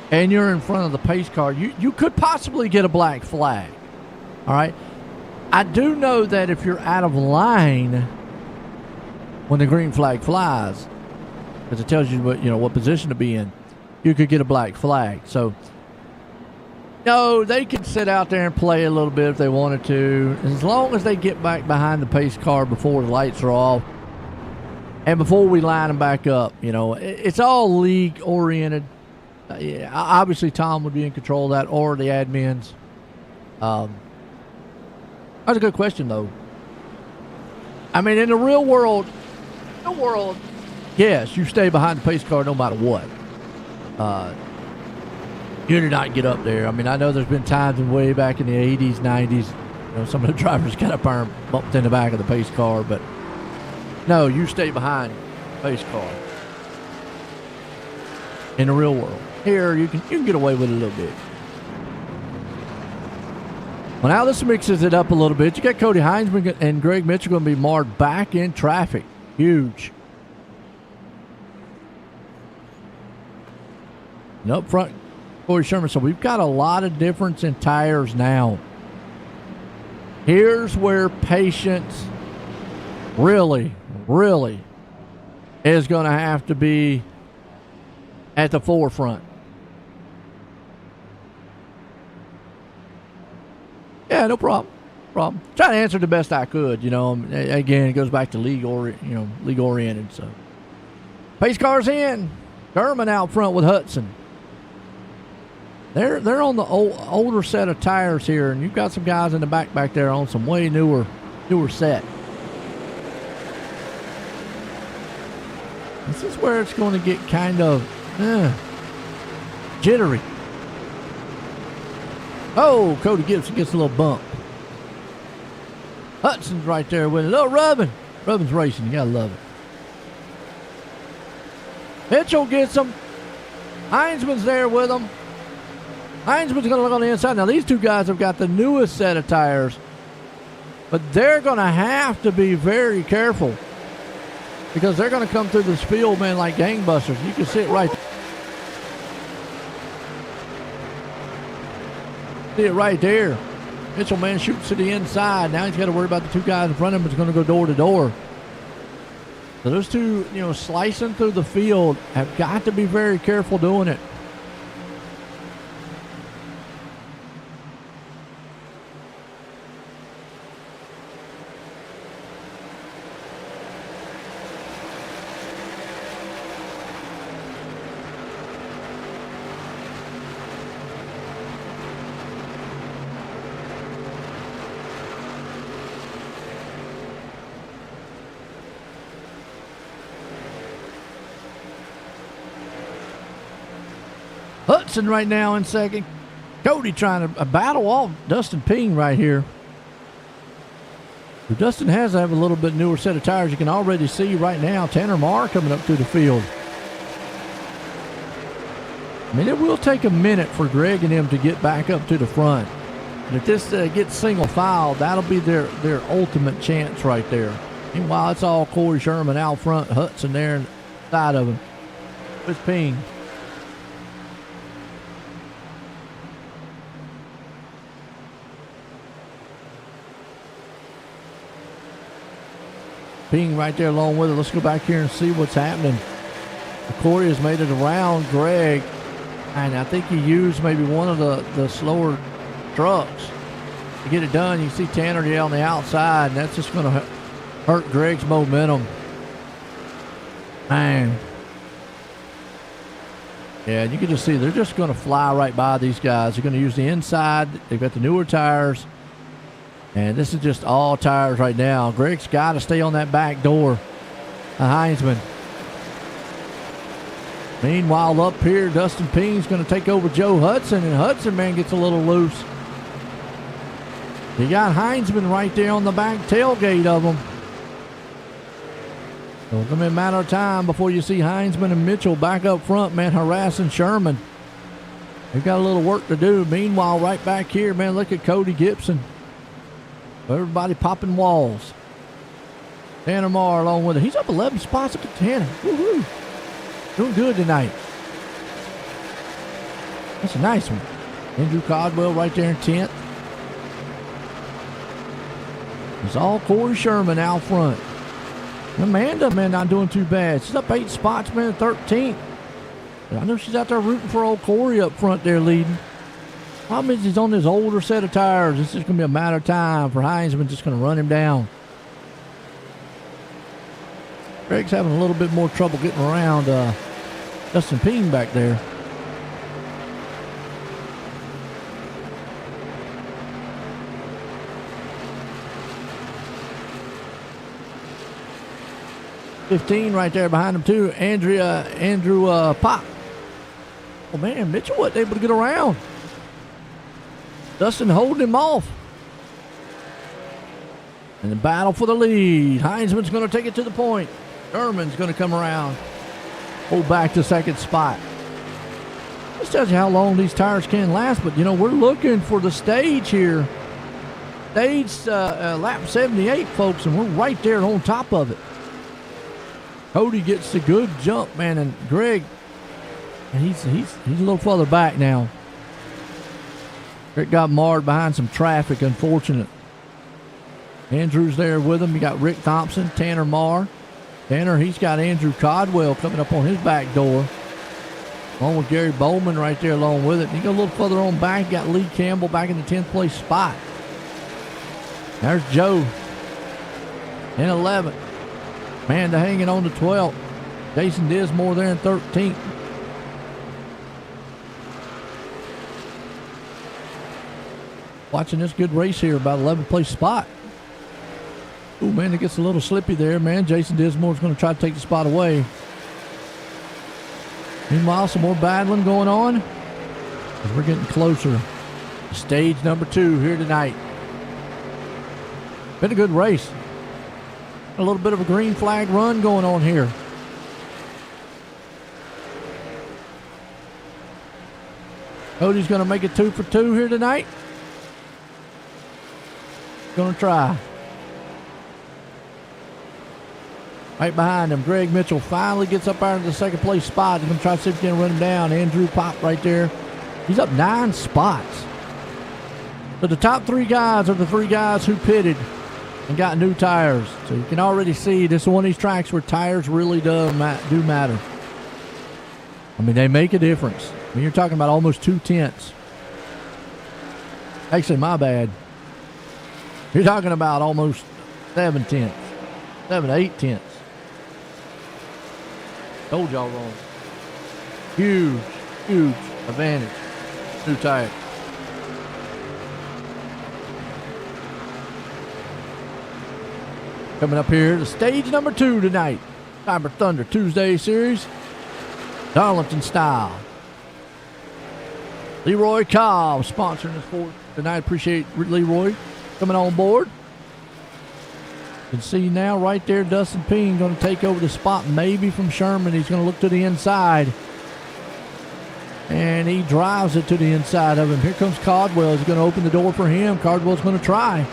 and you're in front of the pace car, you could possibly get a black flag. All right? I do know that if you're out of line when the green flag flies, because it tells you what position to be in, you could get a black flag. So, no, they can sit out there and play a little bit if they wanted to, as long as they get back behind the pace car before the lights are off and before we line them back up. You know, it's all league oriented. Yeah, obviously Tom would be in control of that, or the admins. That's a good question, though. I mean, in the real world, yes, you stay behind the pace car no matter what. You do not get up there. I mean, I know there's been times way back in the 80s, 90s, some of the drivers got up there and bumped in the back of the pace car, but no, you stay behind the pace car. In the real world. Here, you can get away with it a little bit. Well, now this mixes it up a little bit. You got Cody Heinzman and Greg Mitchell going to be marred back in traffic. Huge. And up front, Corey Sherman. So we've got a lot of difference in tires now. Here's where patience really is going to have to be at the forefront. Yeah, no problem. Try to answer the best I could. Again, it goes back to league oriented. So, pace cars in. Sherman out front with Hudson. They're on the older set of tires here, and you've got some guys in the back there on some way newer set. This is where it's going to get kind of jittery. Oh, Cody Gibson gets a little bump. Hudson's right there with a little rubbing. Rubbin's racing. You got to love it. Mitchell gets him. Heinzman's there with him. Heinzman's going to look on the inside. Now, these two guys have got the newest set of tires, but they're going to have to be very careful because they're going to come through this field, man, like gangbusters. You can see it right there. See it right there. Mitchell, man, shoots to the inside. Now he's got to worry about the two guys in front of him. It's going to go door to door. So those two, slicing through the field have got to be very careful doing it. Hudson right now in second. Cody trying to battle off Dustin Ping right here. But Dustin has to have a little bit newer set of tires. You can already see right now Tanner Marr coming up through the field. I mean, it will take a minute for Greg and him to get back up to the front. And if this gets single file, that'll be their ultimate chance right there. Meanwhile, it's all Corey Sherman out front, Hudson there inside of him with Ping. Ping right there along with it. Let's go back here and see what's happening. Corey has made it around Greg, and I think he used maybe one of the slower trucks to get it done. You see Tanner there on the outside, and that's just going to hurt Greg's momentum. Man. Yeah, you can just see they're just going to fly right by these guys. They're going to use the inside. They've got the newer tires. And this is just all tires right now. Greg's got to stay on that back door. Heinzman. Meanwhile, up here, Dustin Ping's going to take over Joe Hudson. And Hudson, man, gets a little loose. You got Heinzman right there on the back tailgate of him. So it's going to be a matter of time before you see Heinzman and Mitchell back up front, man, harassing Sherman. They've got a little work to do. Meanwhile, right back here, man, look at Cody Gibson. Everybody popping walls. Tanner Marr along with it. He's up 11 spots. Look at Tanner. Woo-hoo. Doing good tonight. That's a nice one. Andrew Codwell right there in 10th. It's all Corey Sherman out front. Amanda, man, not doing too bad. She's up 8 spots, man, 13th. I know she's out there rooting for old Corey up front there leading. Problem is he's on this older set of tires. It's just going to be a matter of time for Heinzman just going to run him down. Greg's having a little bit more trouble getting around Dustin Ping back there. $15 right there behind him too. Andrew Pop. Oh man, Mitchell wasn't able to get around. Dustin holding him off. And the battle for the lead. Heinzman's going to take it to the point. Sherman's going to come around. Hold back to second spot. This tells you how long these tires can last, but we're looking for the stage here. Stage lap 78, folks, and we're right there on top of it. Cody gets the good jump, man, and Greg, and he's a little further back now. Greg got marred behind some traffic, unfortunate. Andrew's there with him. You got Rick Thompson, Tanner Marr. Tanner, he's got Andrew Codwell coming up on his back door. Along with Gary Bowman right there along with it. You go a little further on back, you got Lee Campbell back in the 10th place spot. There's Joe in 11th. Amanda hanging on to 12th. Jason Dismore there in 13th. Watching this good race here, about 11th place spot. Oh man, it gets a little slippy there, man. Jason Dismore's going to try to take the spot away. Meanwhile, some more battling going on as we're getting closer to stage number 2 here tonight. Been a good race. A little bit of a green flag run going on here. Cody's going to make it 2 for 2 here tonight. Going to try. Right behind him, Greg Mitchell finally gets up out of the second place spot. He's going to try to see if he can run him down. Andrew Pop right there. He's up 9 spots. So the top 3 guys are the 3 guys who pitted and got new tires. So you can already see this is one of these tracks where tires really do matter. I mean, they make a difference. I mean, you're talking about almost 2 tenths. Actually, my bad. You're talking about almost 7 tenths. 7 to 8 tenths. Told y'all wrong. Huge, huge advantage. New tire. Coming up here to stage number 2 tonight. Cyberr Thunder Tuesday Series. Darlington style. Leroy Cobb sponsoring us for tonight. Appreciate Leroy coming on board. You can see now right there Dustin Ping going to take over the spot maybe from Sherman. He's going to look to the inside. And he drives it to the inside of him. Here comes Caldwell. He's going to open the door for him. Caldwell's going to try.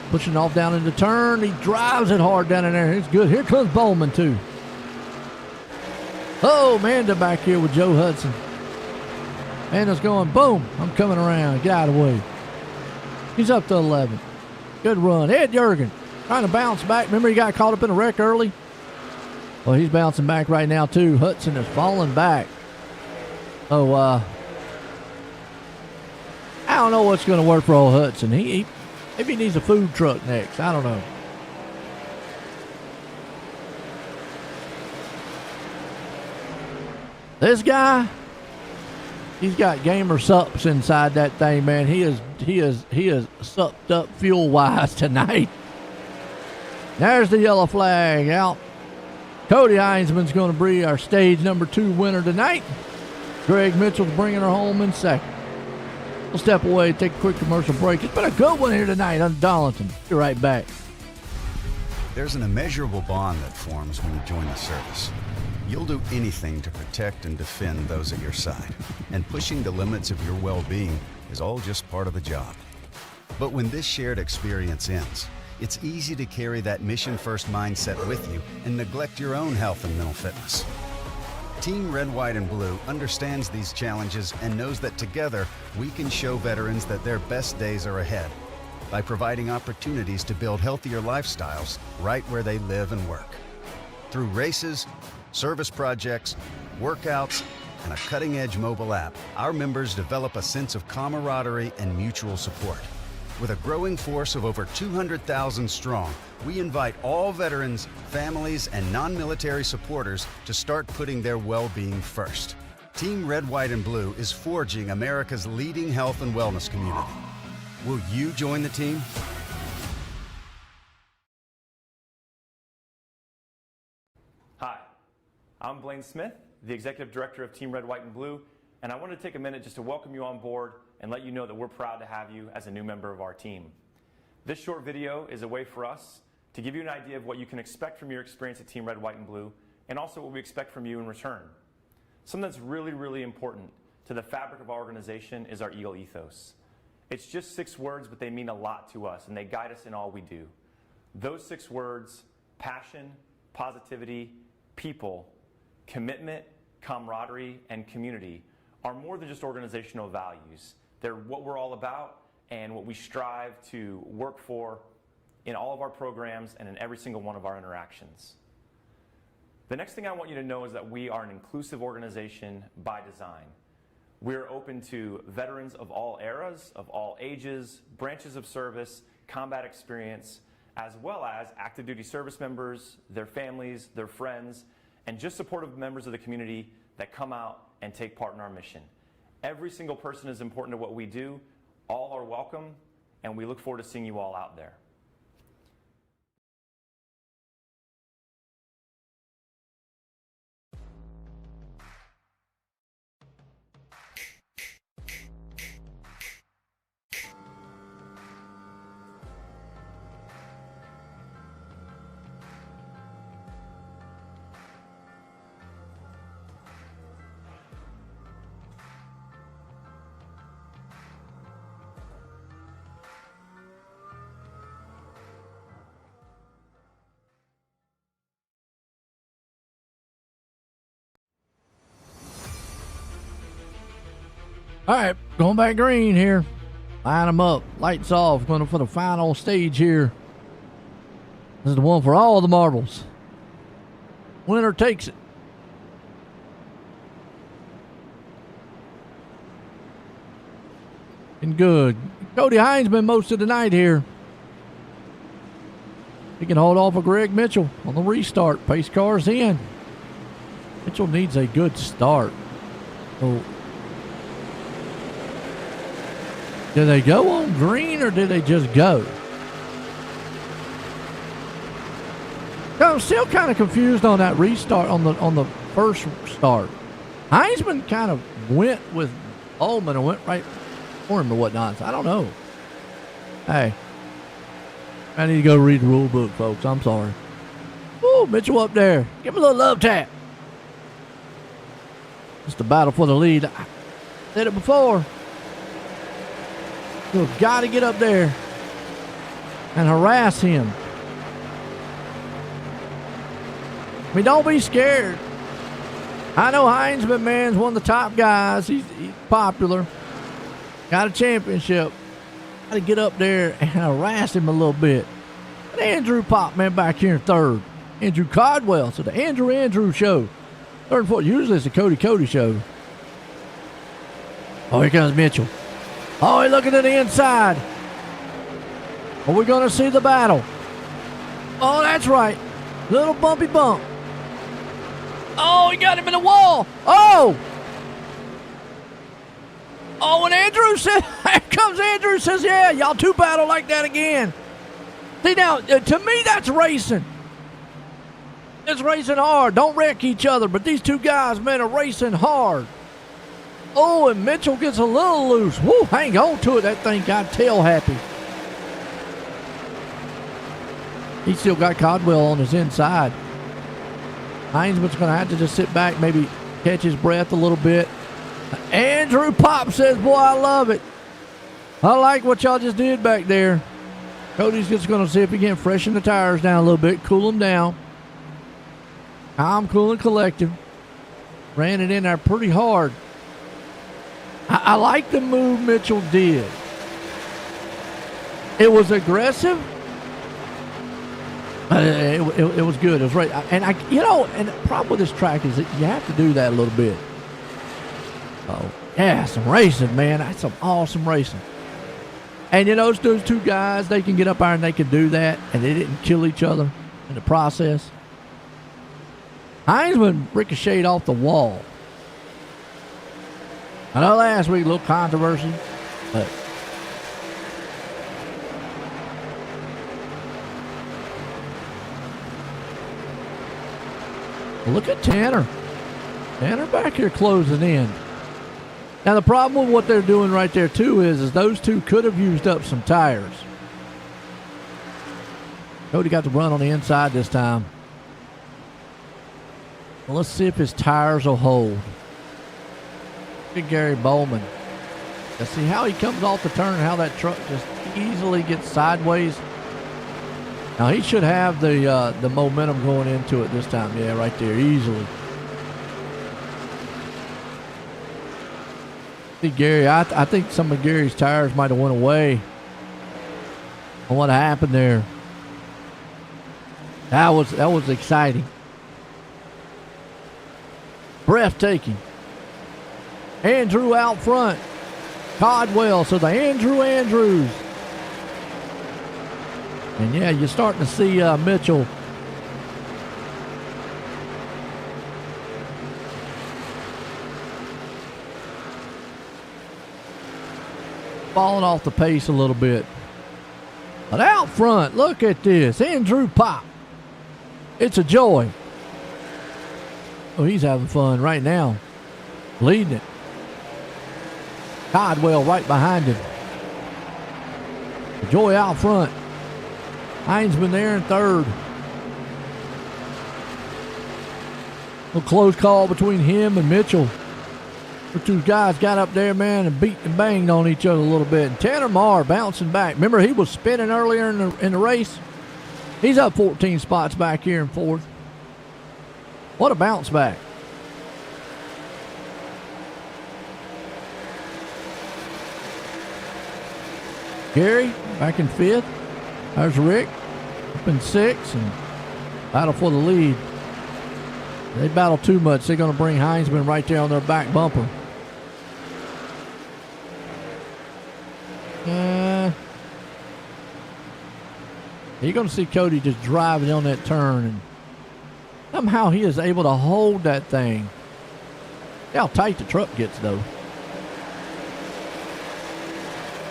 Pushing off down in the turn. He drives it hard down in there. It's good. Here comes Bowman too. Oh, Manda back here with Joe Hudson. Manda's going, boom, I'm coming around. Get out of the way. He's up to 11. Good run. Ed Jurgen trying to bounce back. Remember he got caught up in a wreck early? Well, he's bouncing back right now too. Hudson is falling back. Oh, I don't know what's going to work for old Hudson. He maybe he needs a food truck next. I don't know. This guy, he's got gamer sups inside that thing, man. He is supped up fuel wise tonight. There's the yellow flag out. Cody Heinzman's going to be our stage number 2 winner tonight. Greg Mitchell's bringing her home in second. We'll step away, take a quick commercial break. It's been a good one here tonight on Darlington. Be right back. There's an immeasurable bond that forms when you join the service. You'll do anything to protect and defend those at your side. And pushing the limits of your well-being is all just part of the job. But when this shared experience ends, it's easy to carry that mission-first mindset with you and neglect your own health and mental fitness. Team Red, White, and Blue understands these challenges and knows that together we can show veterans that their best days are ahead by providing opportunities to build healthier lifestyles right where they live and work. Through races, service projects, workouts, and a cutting-edge mobile app, our members develop a sense of camaraderie and mutual support. With a growing force of over 200,000 strong, we invite all veterans, families, and non-military supporters to start putting their well-being first. Team Red, White, and Blue is forging America's leading health and wellness community. Will you join the team? Hi, I'm Blaine Smith, the Executive Director of Team Red, White, and Blue, and I wanted to take a minute just to welcome you on board and let you know that we're proud to have you as a new member of our team. This short video is a way for us to give you an idea of what you can expect from your experience at Team Red, White, and Blue, and also what we expect from you in return. Something that's really, really important to the fabric of our organization is our Eagle ethos. It's just 6 words, but they mean a lot to us, and they guide us in all we do. Those 6 words, passion, positivity, people, commitment, camaraderie, and community, are more than just organizational values. They're what we're all about and what we strive to work for in all of our programs and in every single one of our interactions. The next thing I want you to know is that we are an inclusive organization by design. We're open to veterans of all eras, of all ages, branches of service, combat experience, as well as active duty service members, their families, their friends, and just supportive members of the community that come out and take part in our mission. Every single person is important to what we do. All are welcome, and we look forward to seeing you all out there. All right, going back green here. Line them up. Lights off. Going for the final stage here. This is the one for all the marbles. Winner takes it. And good. Cody Heinzman most of the night here. He can hold off of Greg Mitchell on the restart. Pace car's in. Mitchell needs a good start. So, did they go on green or did they just go? I'm still kind of confused on that restart on the first start. Heinzman kind of went with Ullman and went right for him or whatnot. So I don't know. Hey, I need to go read the rule book, folks. I'm sorry. Ooh, Mitchell up there. Give him a little love tap. Just a battle for the lead. I said it before. You've got to get up there and harass him. I mean, don't be scared. I know Heinzman, man's one of the top guys. He's popular. Got a championship. Got to get up there and harass him a little bit. And Andrew Pop, man, back here in third. Andrew Codwell. So the Andrew show. Third and fourth. Usually it's the Cody show. Oh, here comes Mitchell. Oh, he's looking to the inside. Are we going to see the battle? Oh, that's right. Little bumpy bump. Oh, he got him in the wall. Oh. Oh, and Andrew said, here comes Andrew, says, yeah, y'all two battle like that again. See, now, to me, that's racing. It's racing hard. Don't wreck each other, but these two guys, man, are racing hard. Oh, and Mitchell gets a little loose. Woo, hang on to it. That thing got tail happy. He still got Codwell on his inside. Heinzman's going to have to just sit back, maybe catch his breath a little bit. Andrew Pop says, boy, I love it. I like what y'all just did back there. Cody's just going to see if he can freshen the tires down a little bit, cool them down. Calm, cool, and collective. Ran it in there pretty hard. I like the move Mitchell did. It was aggressive. It was good. It was right. And and the problem with this track is that you have to do that a little bit. Oh, yeah, some racing, man. That's some awesome racing. And those two guys, they can get up there and they can do that, and they didn't kill each other in the process. Heinzman ricocheted off the wall. I know last week a little controversy, but look at Tanner. Tanner back here closing in. Now the problem with what they're doing right there too is those two could have used up some tires. Cody got the run on the inside this time. Well, let's see if his tires will hold. Look at Gary Bowman. Let's see how he comes off the turn and how that truck just easily gets sideways. Now he should have the momentum going into it this time. Yeah, right there, easily. See Gary, I think some of Gary's tires might have went away on what happened there. That was exciting. Breathtaking. Andrew out front. Codwell, so the Andrews. And yeah, you're starting to see Mitchell falling off the pace a little bit. But out front, look at this. Andrew Pop. It's a joy. Oh, he's having fun right now. Leading it. Codwell right behind him. Joy out front. Heinzman there in third. A close call between him and Mitchell. The two guys got up there, man, and beat and banged on each other a little bit. And Tanner Marr bouncing back. Remember, he was spinning earlier in the race. He's up 14 spots back here in fourth. What a bounce back. Gary back in 5th. There's Rick up in 6th and battle for the lead. They battle too much. They're going to bring Heinzman right there on their back bumper. You're going to see Cody just driving on that turn, and somehow he is able to hold that thing. See how tight the truck gets, though.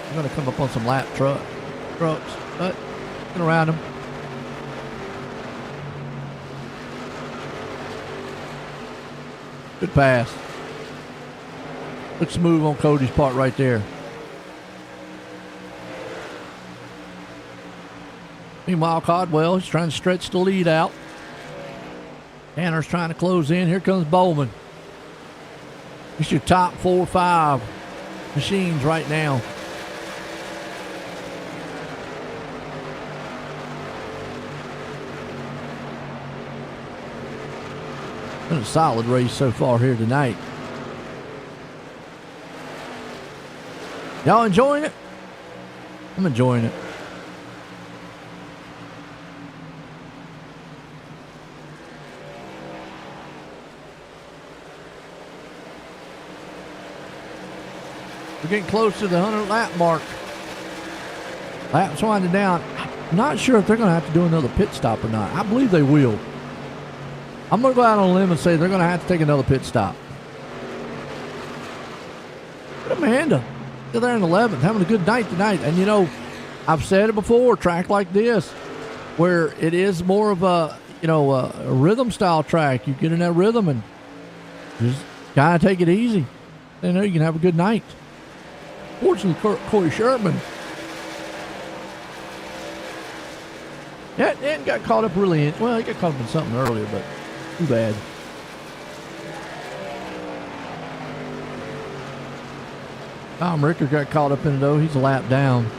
I'm going to come up on some lap trucks, but get around him. Good pass. Looks smooth on Cody's part right there. Meanwhile, Caldwell is trying to stretch the lead out. Tanner's trying to close in. Here comes Bowman. It's your top 4 or 5 machines right now. Been a solid race so far here tonight. Y'all enjoying it? I'm enjoying it. We're getting close to the 100 lap mark. Laps winding down. I'm not sure if they're going to have to do another pit stop or not. I believe they will. I'm going to go out on a limb and say they're going to have to take another pit stop. But Amanda, still there in 11th, having a good night tonight. And, you know, I've said it before, track like this, where it is more of a, you know, a rhythm style track. You get in that rhythm and just kind of take it easy. You know, you can have a good night. Fortunately, Corey Sherman, and got caught up really in, well, he got caught up in something earlier, but too bad. Tom Ricker got caught up in it, though. He's a lap down.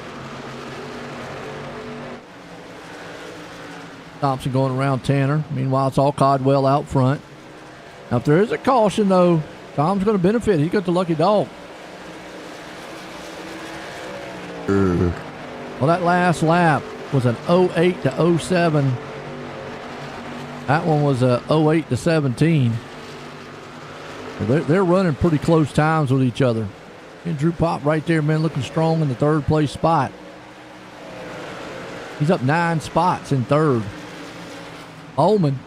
Thompson going around Tanner. Meanwhile, it's all Caldwell out front. Now, if there is a caution, though, Tom's going to benefit. He got the lucky dog. Well, that last lap was an 08 to 07. That one was a 08 to 17. They're running pretty close times with each other. And Drew Pop right there, man, looking strong in the 3rd place spot. He's up 9 spots in 3rd. Ullman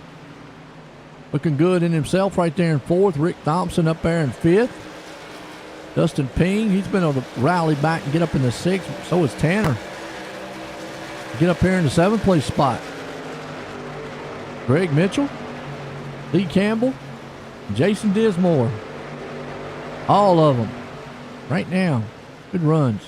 looking good in himself right there in 4th. Rick Thompson up there in 5th. Dustin Ping, he's been able to rally back and get up in the 6th. So is Tanner. Get up here in the 7th place spot. Greg Mitchell, Lee Campbell, Jason Dismore. All of them right now. Good runs.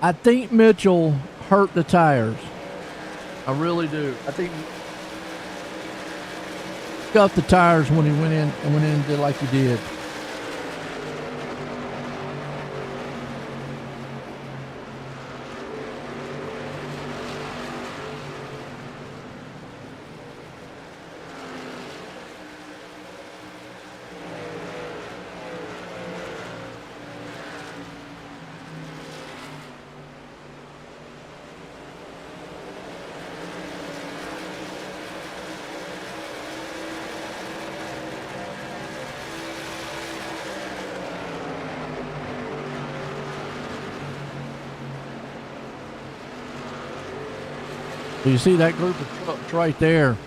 I think Mitchell hurt the tires. I really do. I think he scuffed the tires when he went in and did like he did. So you see that group of trucks right there,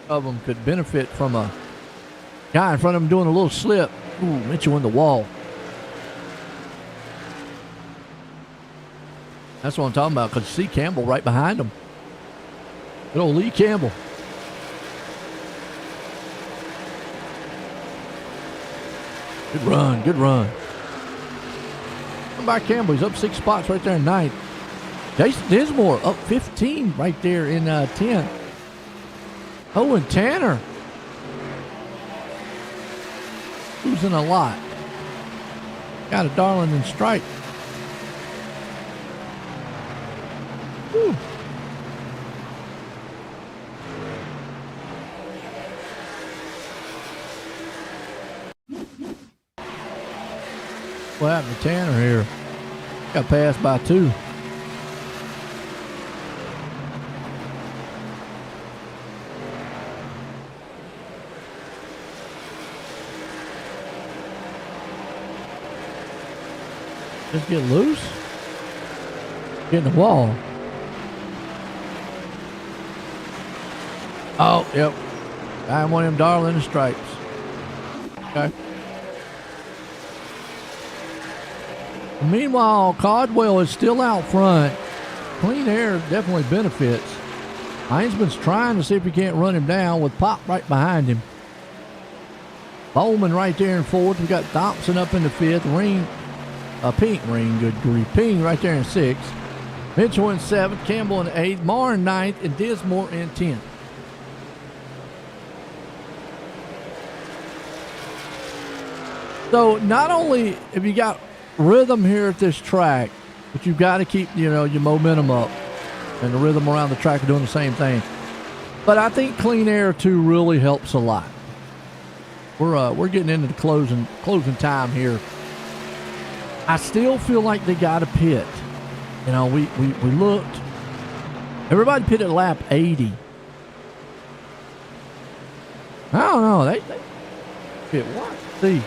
of them could benefit from a guy in front of them doing a little slip. Ooh, Mitchell in the wall. That's what I'm talking about, because you see Campbell right behind him. Good old Lee Campbell. Good run, good run. Come by Campbell, he's up 6 spots right there in 9th. Jason Dismore up 15 right there in 10th. Oh, and Tanner, losing a lot. Got a Darlington stripe. Whew. What happened to Tanner here? Got passed by 2. Just get loose. Get in the wall. Oh, yep. I am one of them Darlington stripes. Okay. Meanwhile, Caldwell is still out front. Clean air definitely benefits. Heinzman's trying to see if he can't run him down with Pop right behind him. Bowman right there in 4th. We got Thompson up in the 5th. Pink Ring, good grief. Ping right there in 6th. Mitchell in 7th. Campbell in 8th. Marr in 9th. And Dismore in 10th. So not only have you got rhythm here at this track, but you've got to keep, your momentum up, and the rhythm around the track are doing the same thing. But I think clean air too really helps a lot. We're getting into the closing time here. I still feel like they got to pit. We looked. Everybody pitted at lap 80. I don't know. They pit what? See.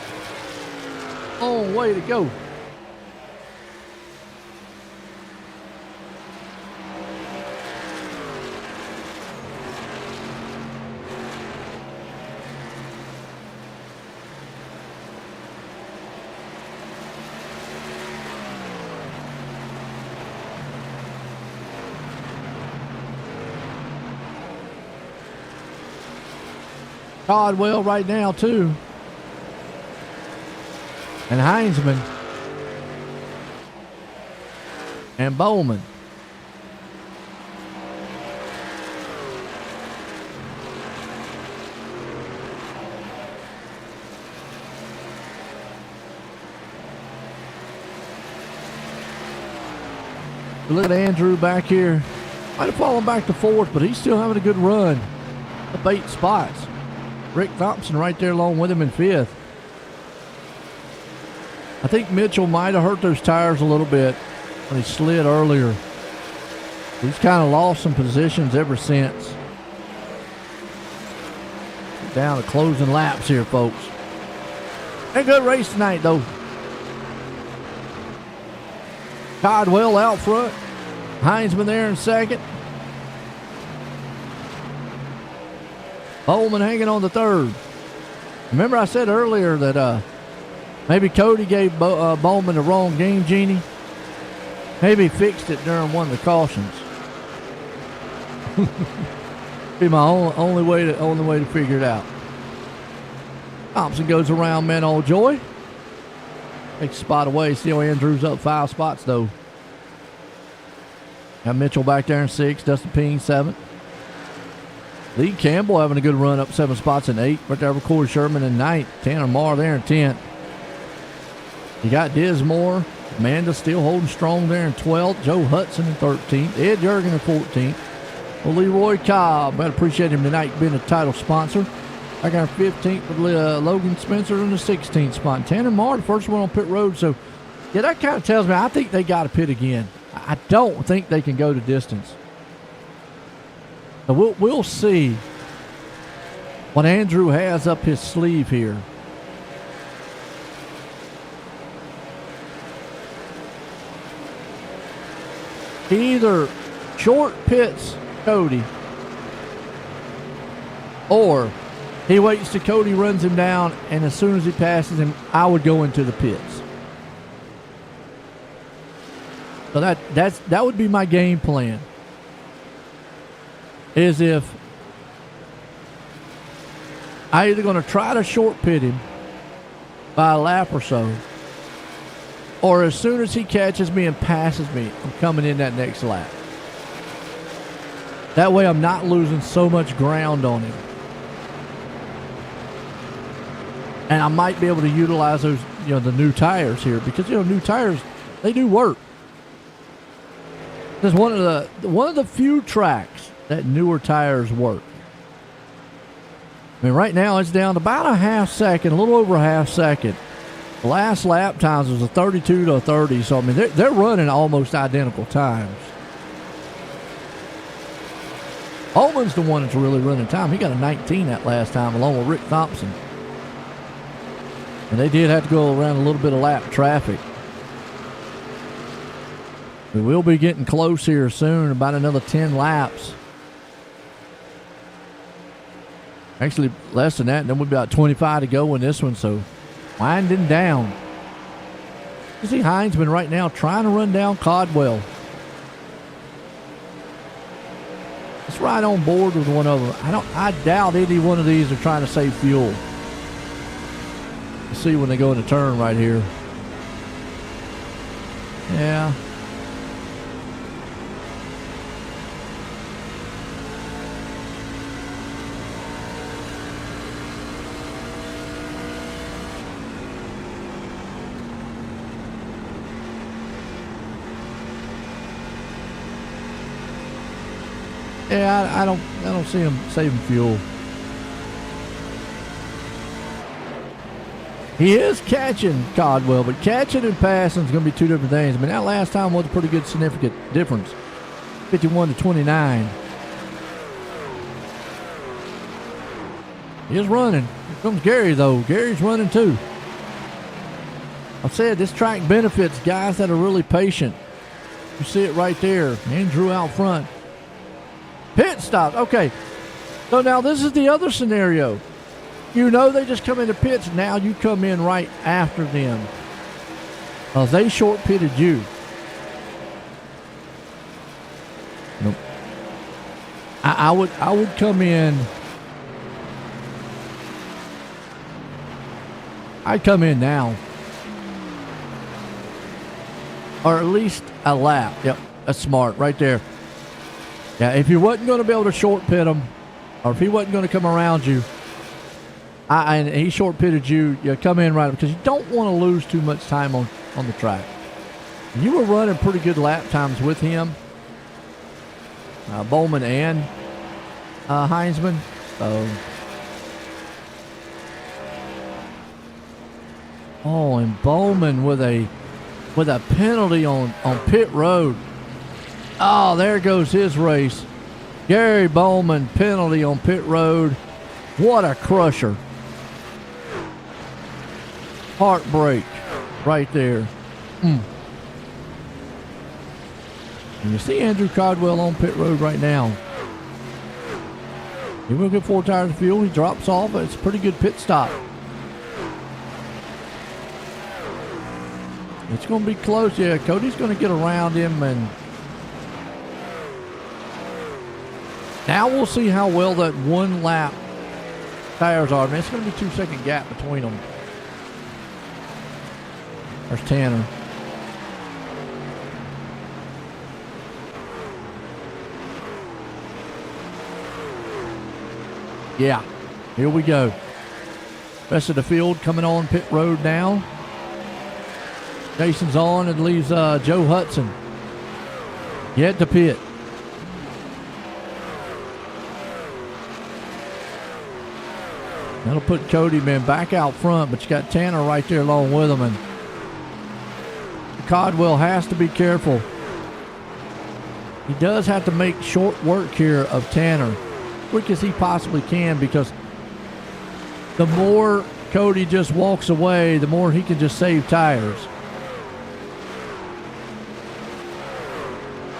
Long way to go. Caldwell right now too. And Heinzman. And Bowman. Look at Andrew back here. Might have fallen back to 4th, but he's still having a good run. Up 8 spots. Rick Thompson right there along with him in 5th. I think Mitchell might have hurt those tires a little bit when he slid earlier. He's kind of lost some positions ever since. Down to closing laps here, folks. A good race tonight, though. Caldwell out front. Heinzman there in 2nd. Bowman hanging on the 3rd. Remember I said earlier that maybe Cody gave Bowman the wrong game genie? Maybe he fixed it during one of the cautions. Be my only way to figure it out. Thompson goes around Man Old Joy. Takes a spot away. Still Andrews up 5 spots though. Got Mitchell back there in 6th. Dustin Ping 7th. Lee Campbell having a good run up 7 spots in 8th. Right there with Corey Sherman in 9th. Tanner Marr there in 10th. You got Dismore. Amanda still holding strong there in 12th. Joe Hudson in 13th. Ed Jurgen in 14th. Well, Leroy Cobb. I appreciate him tonight being a title sponsor. I got 15th with Logan Spencer in the 16th spot. And Tanner Marr, the first one on pit road. So, yeah, that kind of tells me I think they got to pit again. I don't think they can go the distance. So we'll see what Andrew has up his sleeve here. He either short pits Cody or he waits till Cody runs him down, and as soon as he passes him, I would go into the pits. So that would be my game plan. Is if I either going to try to short pit him by a lap or so, or as soon as he catches me and passes me, I'm coming in that next lap. That way I'm not losing so much ground on him. And I might be able to utilize those, the new tires here, because new tires, they do work. This is one of the few tracks that newer tires work. I mean, right now it's down to about a half second, a little over a half second The last lap times was a 32 to a 30. So, I mean, they're running almost identical times. Holman's the one that's really running time. He got a 19 that last time, along with Rick Thompson. And they did have to go around a little bit of lap traffic. We will be getting close here soon, about another 10 laps. Actually, less than that, and then we've got 25 to go in this one, so winding down. You see Heinzman right now trying to run down Caldwell. It's right on board with one of them. I doubt any one of these are trying to save fuel. We'll see when they go in the turn right here. Yeah. Yeah, I don't see him saving fuel. He is catching Caldwell, but catching and passing is going to be two different things. I mean, that last time was a pretty good significant difference, 51 to 29. He is running. Here comes Gary, though. Gary's running, too. I said this track benefits guys that are really patient. You see it right there. Andrew out front. Pit stop. Okay. So now this is the other scenario. You know they just come into pits. Now you come in right after them. They short pitted you. Nope. I would come in. I'd come in now. Or at least a lap. Yep. That's smart right there. Yeah, if you wasn't going to be able to short pit him, or if he wasn't going to come around you, and he short pitted you, you come in right, because you don't want to lose too much time on the track. You were running pretty good lap times with him, Bowman and Heinzman. Oh, and Bowman with a penalty on pit road. Oh, there goes his race. Gary Bowman, penalty on pit road. What a crusher. Heartbreak right there. And you see Andrew Caldwell on pit road right now. He will get 4 tires of fuel. He drops off, but it's a pretty good pit stop. It's going to be close. Yeah, Cody's going to get around him, and now we'll see how well that one lap tires are. Man, it's going to be 2-second gap between them. There's Tanner. Yeah, here we go. Rest of the field coming on pit road now. Jason's on and leaves Joe Hudson yet to pit. That'll put Cody, man, back out front, but you got Tanner right there along with him, and Caldwell has to be careful. He does have to make short work here of Tanner, quick as he possibly can, because the more Cody just walks away, the more he can just save tires.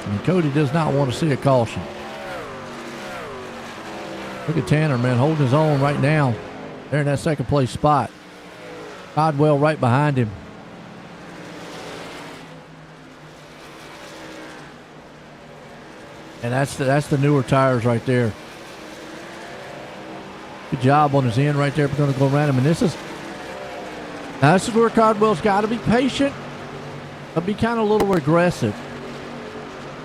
And Cody does not want to see a caution. Look at Tanner, man, holding his own right now. There in that second place spot. Caldwell right behind him. And that's the newer tires right there. Good job on his end right there. We're going to go around him. And this is where Caldwell's got to be patient, but be kind of a little aggressive.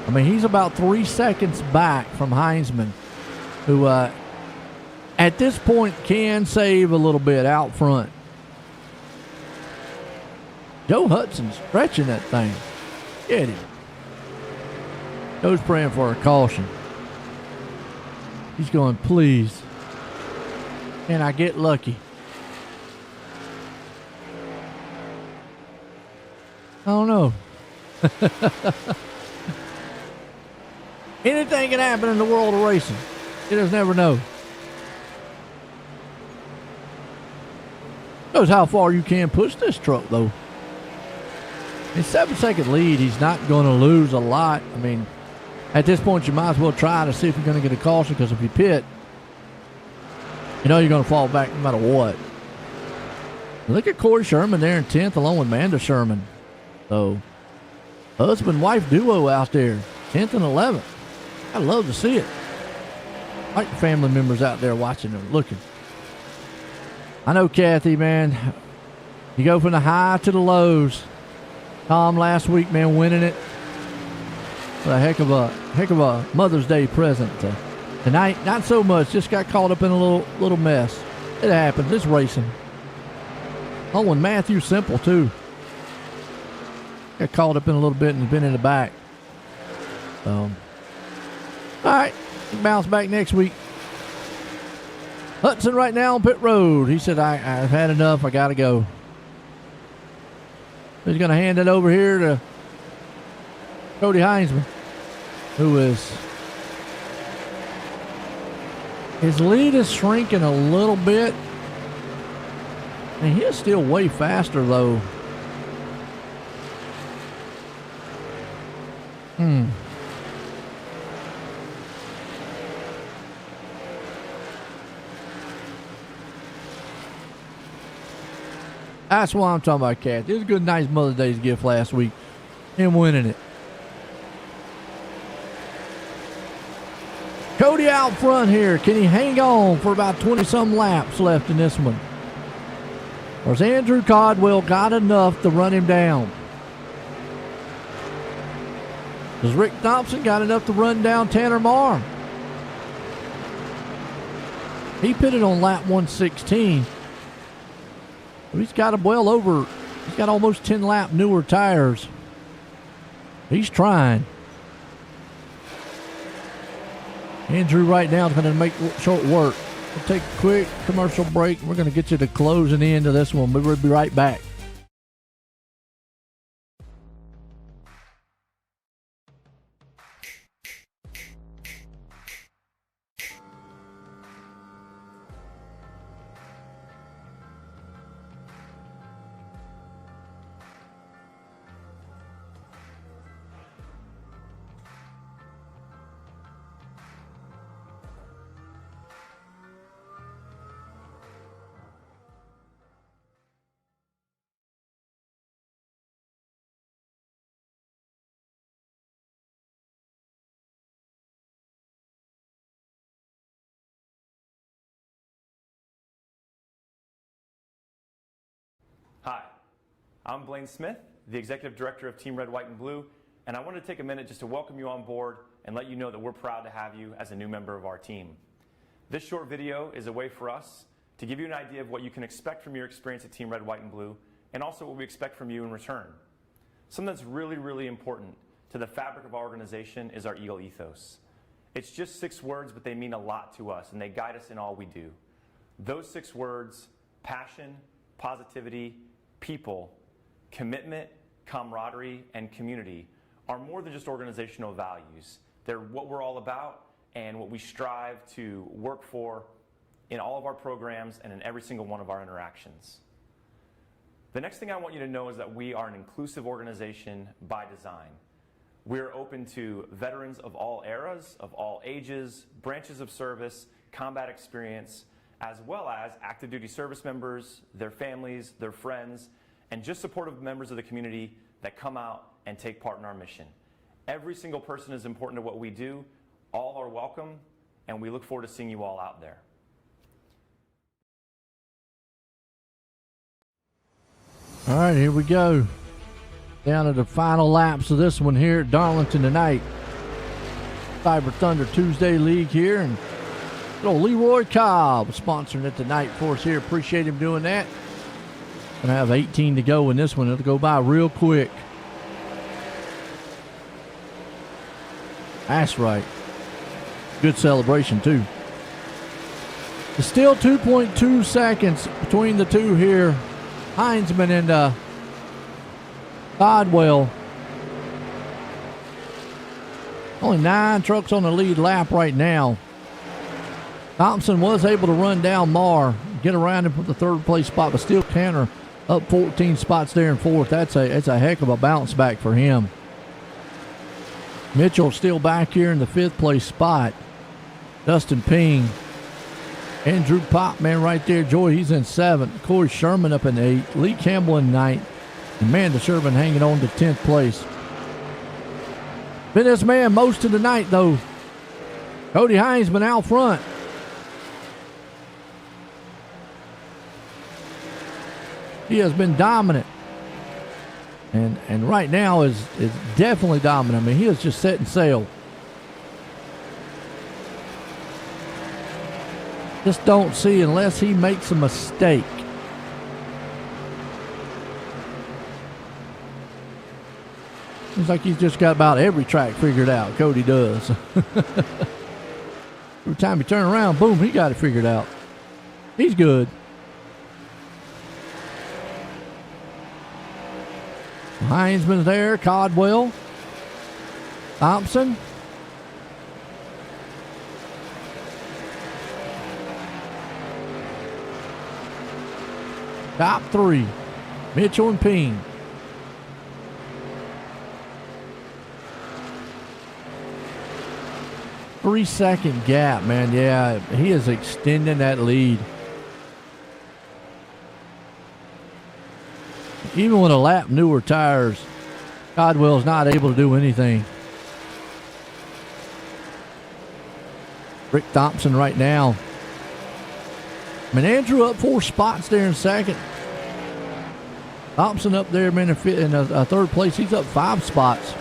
I mean, he's about 3 seconds back from Heinzman, who at this point can save a little bit out front. Joe Hudson's stretching that thing. Get him. Joe's praying for a caution. He's going, please. Can I get lucky? don't know. Anything can happen in the world of racing. You just never know. Knows how far you can push this truck, though. In 7-second lead, he's not going to lose a lot. I mean, at this point, you might as well try to see if you're going to get a caution, because if you pit, you know you're going to fall back no matter what. Look at Corey Sherman there in 10th, along with Amanda Sherman. So, husband-wife duo out there, 10th and 11th. I'd love to see it. Like the family members out there watching and looking. I know, Kathy, man. You go from the high to the lows. Tom last week, man, winning it. What a heck of a Mother's Day present. Tonight, not so much. Just got caught up in a little mess. It happens. It's racing. Oh, and Matthew Simple too. Got caught up in a little bit and been in the back. All right, bounce back next week. Hudson right now on pit road. He said, I've had enough. I got to go. He's going to hand it over here to Cody Heinzman, who is, his lead is shrinking a little bit. And he is still way faster, though. That's why I'm talking about, Cat. It was a good, nice Mother's Day gift last week. Him winning it. Cody out front here. Can he hang on for about 20-some laps left in this one? Or has Andrew Codwell got enough to run him down? Does Rick Thompson got enough to run down Tanner Marr? He pitted on lap 116. He's got he's got almost 10 lap newer tires. He's trying. Andrew right now is going to make short work. We'll take a quick commercial break. We're going to get you to closing end of this one. We'll be right back. Hi, I'm Blaine Smith, the Executive Director of Team Red, White, and Blue, and I wanted to take a minute just to welcome you on board and let you know that we're proud to have you as a new member of our team. This short video is a way for us to give you an idea of what you can expect from your experience at Team Red, White, and Blue, and also what we expect from you in return. Something that's really, really important to the fabric of our organization is our Eagle ethos. It's just 6 words, but they mean a lot to us, and they guide us in all we do. Those 6 words: passion, positivity, people, commitment, camaraderie, and community are more than just organizational values. They're what we're all about and what we strive to work for in all of our programs and in every single one of our interactions. The next thing I want you to know is that we are an inclusive organization by design. We're open to veterans of all eras, of all ages, branches of service, combat experience, as well as active duty service members, their families, their friends, and just supportive members of the community that come out and take part in our mission. Every single person is important to what we do. All are welcome, and we look forward to seeing you all out there. All right, here we go. Down to the final laps of this one here at Darlington tonight. Cyberr Thunder Tuesday League here, and little Leroy Cobb sponsoring it tonight for us here. Appreciate him doing that. Gonna have 18 to go in this one. It'll go by real quick. That's right. Good celebration too. It's still 2.2 seconds between the two here. Heinzman and Codwell. Only 9 trucks on the lead lap right now. Thompson was able to run down Marr, get around him for the 3rd place spot, but still Tanner up 14 spots there in 4th. That's a heck of a bounce back for him. Mitchell still back here in the 5th place spot. Dustin Ping. Andrew Pop, man, right there. Joy, he's in 7th. Corey Sherman up in 8th. Lee Campbell in 9th. Amanda Sherman hanging on to 10th place. Been this man most of the night, though. Cody Hines been out front. He has been dominant. And right now is definitely dominant. I mean, he is just setting sail. Just don't see unless he makes a mistake. Seems like he's just got about every track figured out. Cody does. Every time you turn around, boom, he got it figured out. He's good. Heinzman's there, Codwell, Thompson. Top 3, Mitchell and Ping. Three-second gap, man. Yeah, he is extending that lead. Even with a lap newer tires, Codwell's not able to do anything. Rick Thompson right now. I mean, Andrew up 4 spots there in 2nd. Thompson up there, man, in 3rd place. He's up 5 spots.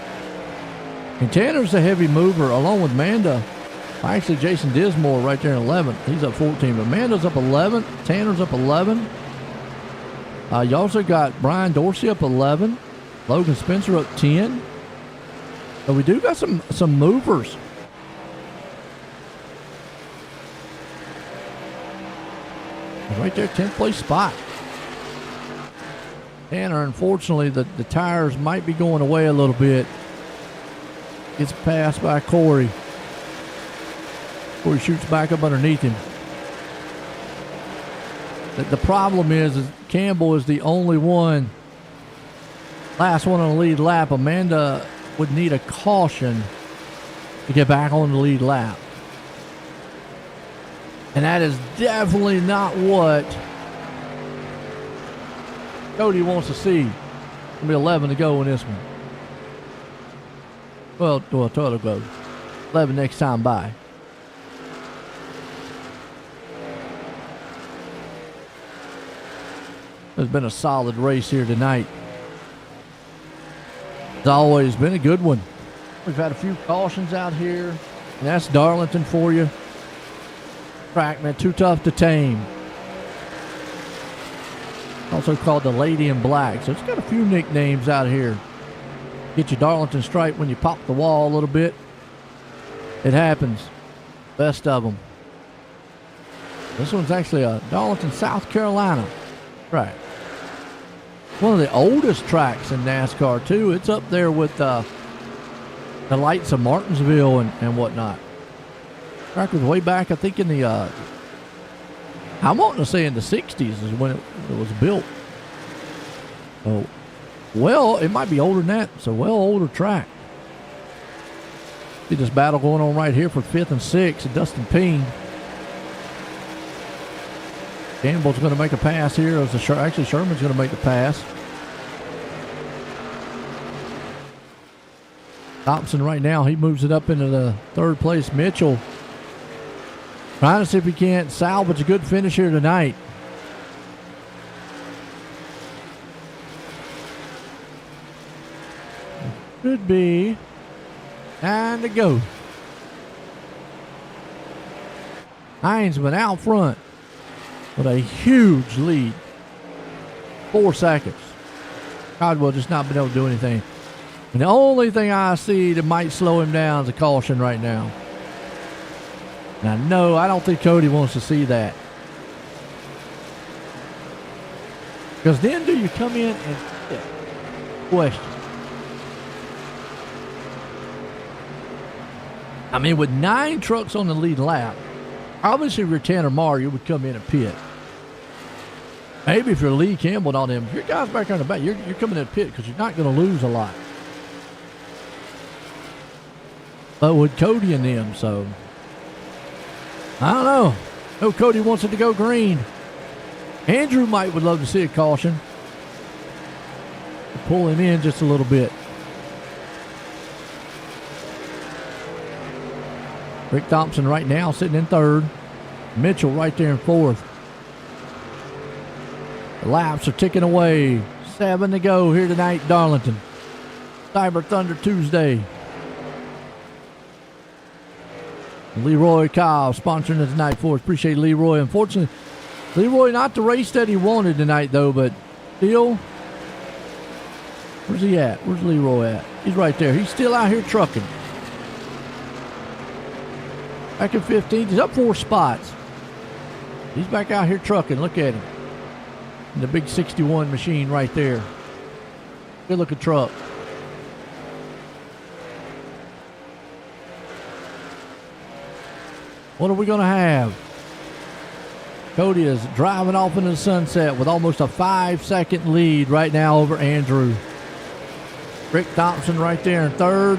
And Tanner's a heavy mover along with Manda. Actually, Jason Dismore right there in 11th. He's up 14, but Manda's up 11. Tanner's up 11. You also got Brian Dorsey up 11. Logan Spencer up 10. So we do got some movers. Right there, 10th place spot. Tanner, unfortunately, the tires might be going away a little bit. Gets passed by Corey. Corey shoots back up underneath him. The problem is Campbell is the only one. Last one on the lead lap. Amanda would need a caution to get back on the lead lap. And that is definitely not what Cody wants to see. It'll be 11 to go in this one. Well, 12 to go. 11 next time by. It's been a solid race here tonight. It's always been a good one. We've had a few cautions out here. And that's Darlington for you. Track, man, too tough to tame. Also called the Lady in Black. So it's got a few nicknames out here. Get your Darlington stripe when you pop the wall a little bit. It happens. Best of them. This one's actually a Darlington, South Carolina track. One of the oldest tracks in NASCAR, too. It's up there with the lights of Martinsville and whatnot. Track was way back, I think, in the, I'm wanting to say in the 60s is when it was built. So, well, it might be older than that. It's a well older track. See this battle going on right here for 5th and 6th. And Dustin Ping. Campbell's going to make a pass here. Actually, Sherman's going to make the pass. Thompson right now, he moves it up into the 3rd place. Mitchell trying to see if he can't salvage a good finish here tonight. Could be 9 to go. Heinzman out front with a huge lead. 4 seconds. Codwell just not been able to do anything. And the only thing I see that might slow him down is a caution right now. And I don't think Cody wants to see that. Because then do you come in and question. I mean, with 9 trucks on the lead lap, obviously if you're Tanner Marr, you would come in and pit. Maybe if you're Lee Campbell and all them, if your guys back on the back, you're coming in and pit because you're not going to lose a lot. But with Cody and them, so I don't know. No, Cody wants it to go green. Andrew would love to see a caution. Pull him in just a little bit. Rick Thompson right now sitting in third. Mitchell right there in fourth. The laps are ticking away. 7 to go here tonight, Darlington. Cyberr Thunder Tuesday. Leroy Cobb sponsoring it tonight for us. Appreciate Leroy. Unfortunately, Leroy not the race that he wanted tonight, though, but still. Where's he at? Where's Leroy at? He's right there. He's still out here trucking. Back in 15th. He's up 4 spots. He's back out here trucking. Look at him. And the big 61 machine right there. Good looking truck. What are we going to have? Cody is driving off into the sunset with almost a 5-second lead right now over Andrew. Rick Thompson right there in third.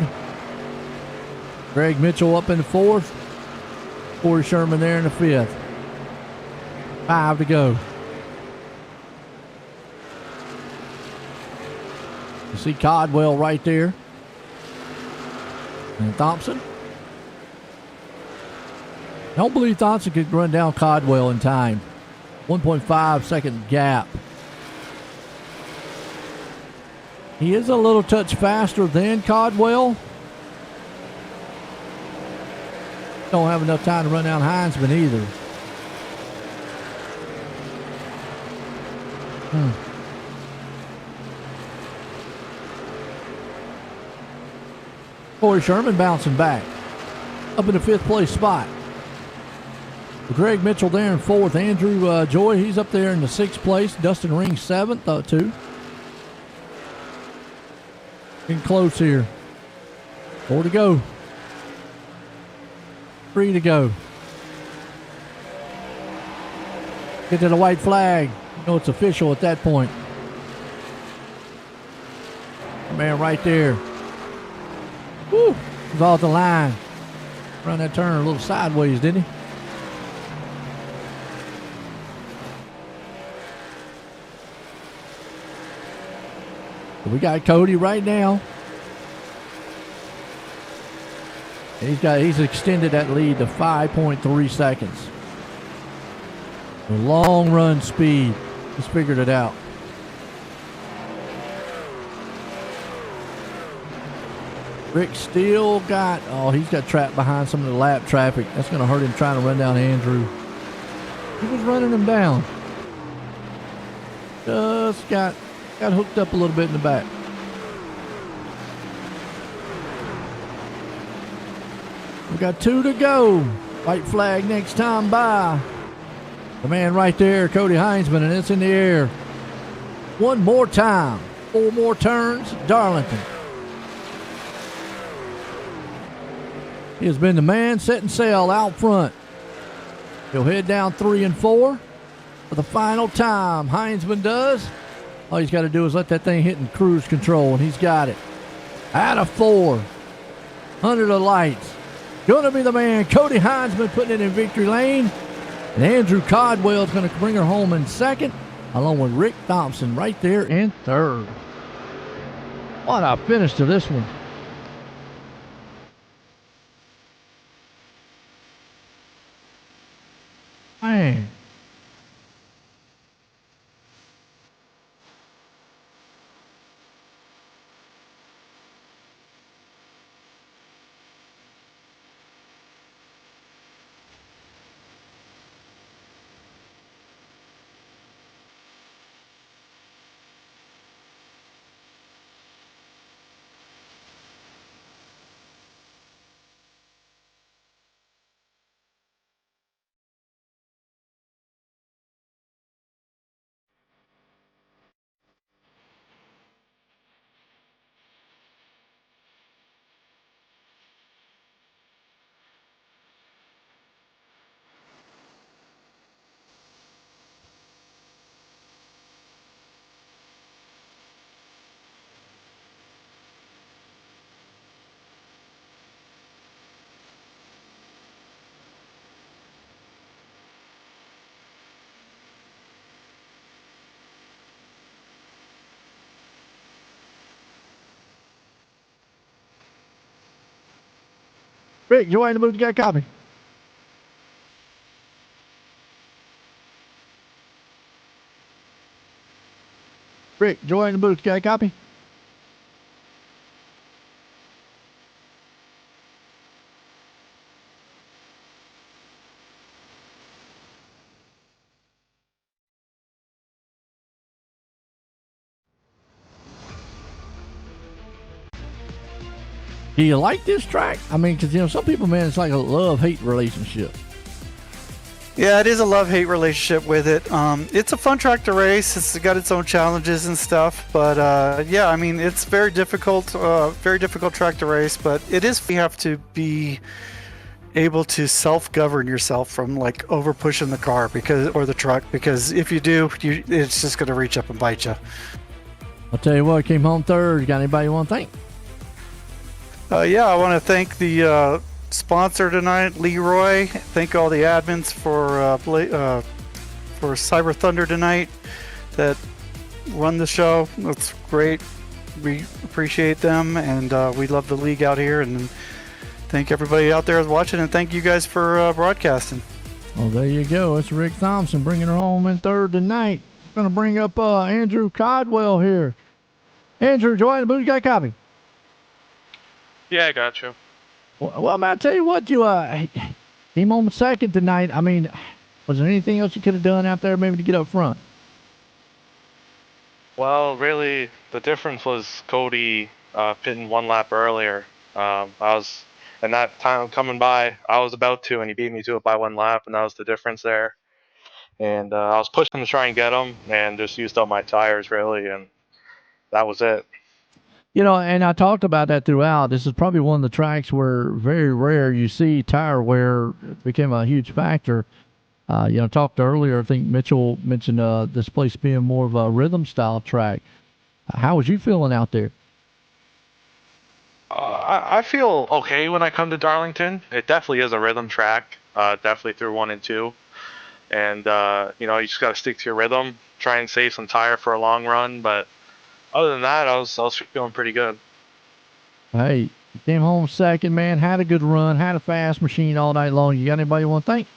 Greg Mitchell up in the fourth. Corey Sherman there in the fifth. 5 to go. You see Codwell right there. And Thompson. I don't believe Thompson could run down Codwell in time. 1.5 second gap. He is a little touch faster than Codwell. Don't have enough time to run down Heinzman either. Corey Sherman bouncing back. Up in the 5th place spot. Greg Mitchell there in 4th. Andrew Joy, he's up there in the 6th place. Dustin Ring 7th, 2. Getting close here. 4 to go. 3 to go. Get to the white flag. You know it's official at that point. Man right there. Woo! He's off the line. Run that turn a little sideways, didn't he? We got Cody right now. He's extended that lead to 5.3 seconds. A long run speed. He's figured it out. Rick still got, he's got trapped behind some of the lap traffic. That's going to hurt him trying to run down Andrew. He was running him down. Just got hooked up a little bit in the back. We got 2 to go. White flag next time by. The man right there, Cody Heinzman, and it's in the air. One more time. 4 more turns, Darlington. He has been the man setting sail out front. He'll head down 3 and 4 for the final time. Heinzman does. All he's got to do is let that thing hit in cruise control, and he's got it. Out of 4. Under the lights. Going to be the man, Cody Heinzman, putting it in victory lane. And Andrew Codwell is going to bring her home in 2nd, along with Rick Thompson right there in 3rd. What a finish to this one. Man. Rick, join the booth. You got a copy. Rick, join the booth. You got a copy. Do you like this track? I mean, because, you know, some people, man, it's like a love-hate relationship. Yeah, it is a love-hate relationship with it. It's a fun track to race. It's got its own challenges and stuff. But, yeah, I mean, it's very difficult track to race. But it is, you have to be able to self-govern yourself from, like, over-pushing the car or the truck. Because if you do, it's just going to reach up and bite you. I'll tell you what, came home third. You got anybody you want to thank? Yeah, I want to thank the sponsor tonight, Leroy. Thank all the admins for Cyberr Thunder tonight that run the show. That's great. We appreciate them, and we love the league out here. And thank everybody out there who's watching, and thank you guys for broadcasting. Well, there you go. It's Rick Thompson bringing her home in third tonight. Going to bring up Andrew Codwell here. Andrew, join the booth. You got a copy? Yeah, I got you. Well, man, I tell you what, you came home second tonight. I mean, was there anything else you could have done out there maybe to get up front? Well, really, the difference was Cody pitting one lap earlier. I was, and that time coming by, I was about to, and he beat me to it by one lap, and that was the difference there. And I was pushing to try and get him, and just used up my tires, really, and that was it. You know, and I talked about that throughout. This is probably one of the tracks where very rare you see tire wear. It became a huge factor. You know, talked earlier, I think Mitchell mentioned this place being more of a rhythm style track. How was you feeling out there? I feel okay when I come to Darlington. It definitely is a rhythm track, definitely through 1 and 2. And, you know, you just got to stick to your rhythm, try and save some tire for a long run, but other than that, I was feeling pretty good. Hey, you came home second, man. Had a good run. Had a fast machine all night long. You got anybody you want to thank?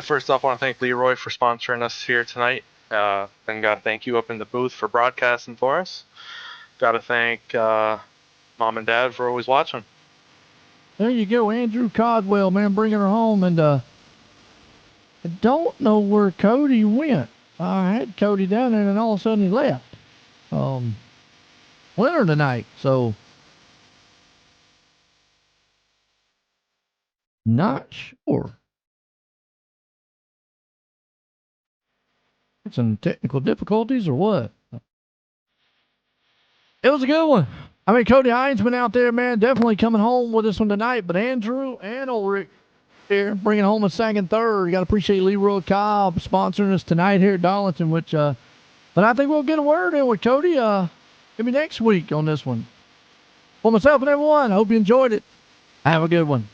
First off, I want to thank Leroy for sponsoring us here tonight. Then got to thank you up in the booth for broadcasting for us. Got to thank Mom and Dad for always watching. There you go, Andrew Codwell, man, bringing her home. And I don't know where Cody went. I had Cody down there, and then all of a sudden he left. Winner tonight, so not sure. Some technical difficulties or what? It was a good one. I mean, Cody Hines been out there, man, definitely coming home with this one tonight. But Andrew and Ulrich here bringing home a second, third. You got to appreciate Leroy Cobb sponsoring us tonight here at Darlington, which, but I think we'll get a word in with Cody maybe next week on this one. For myself and everyone, I hope you enjoyed it. Have a good one.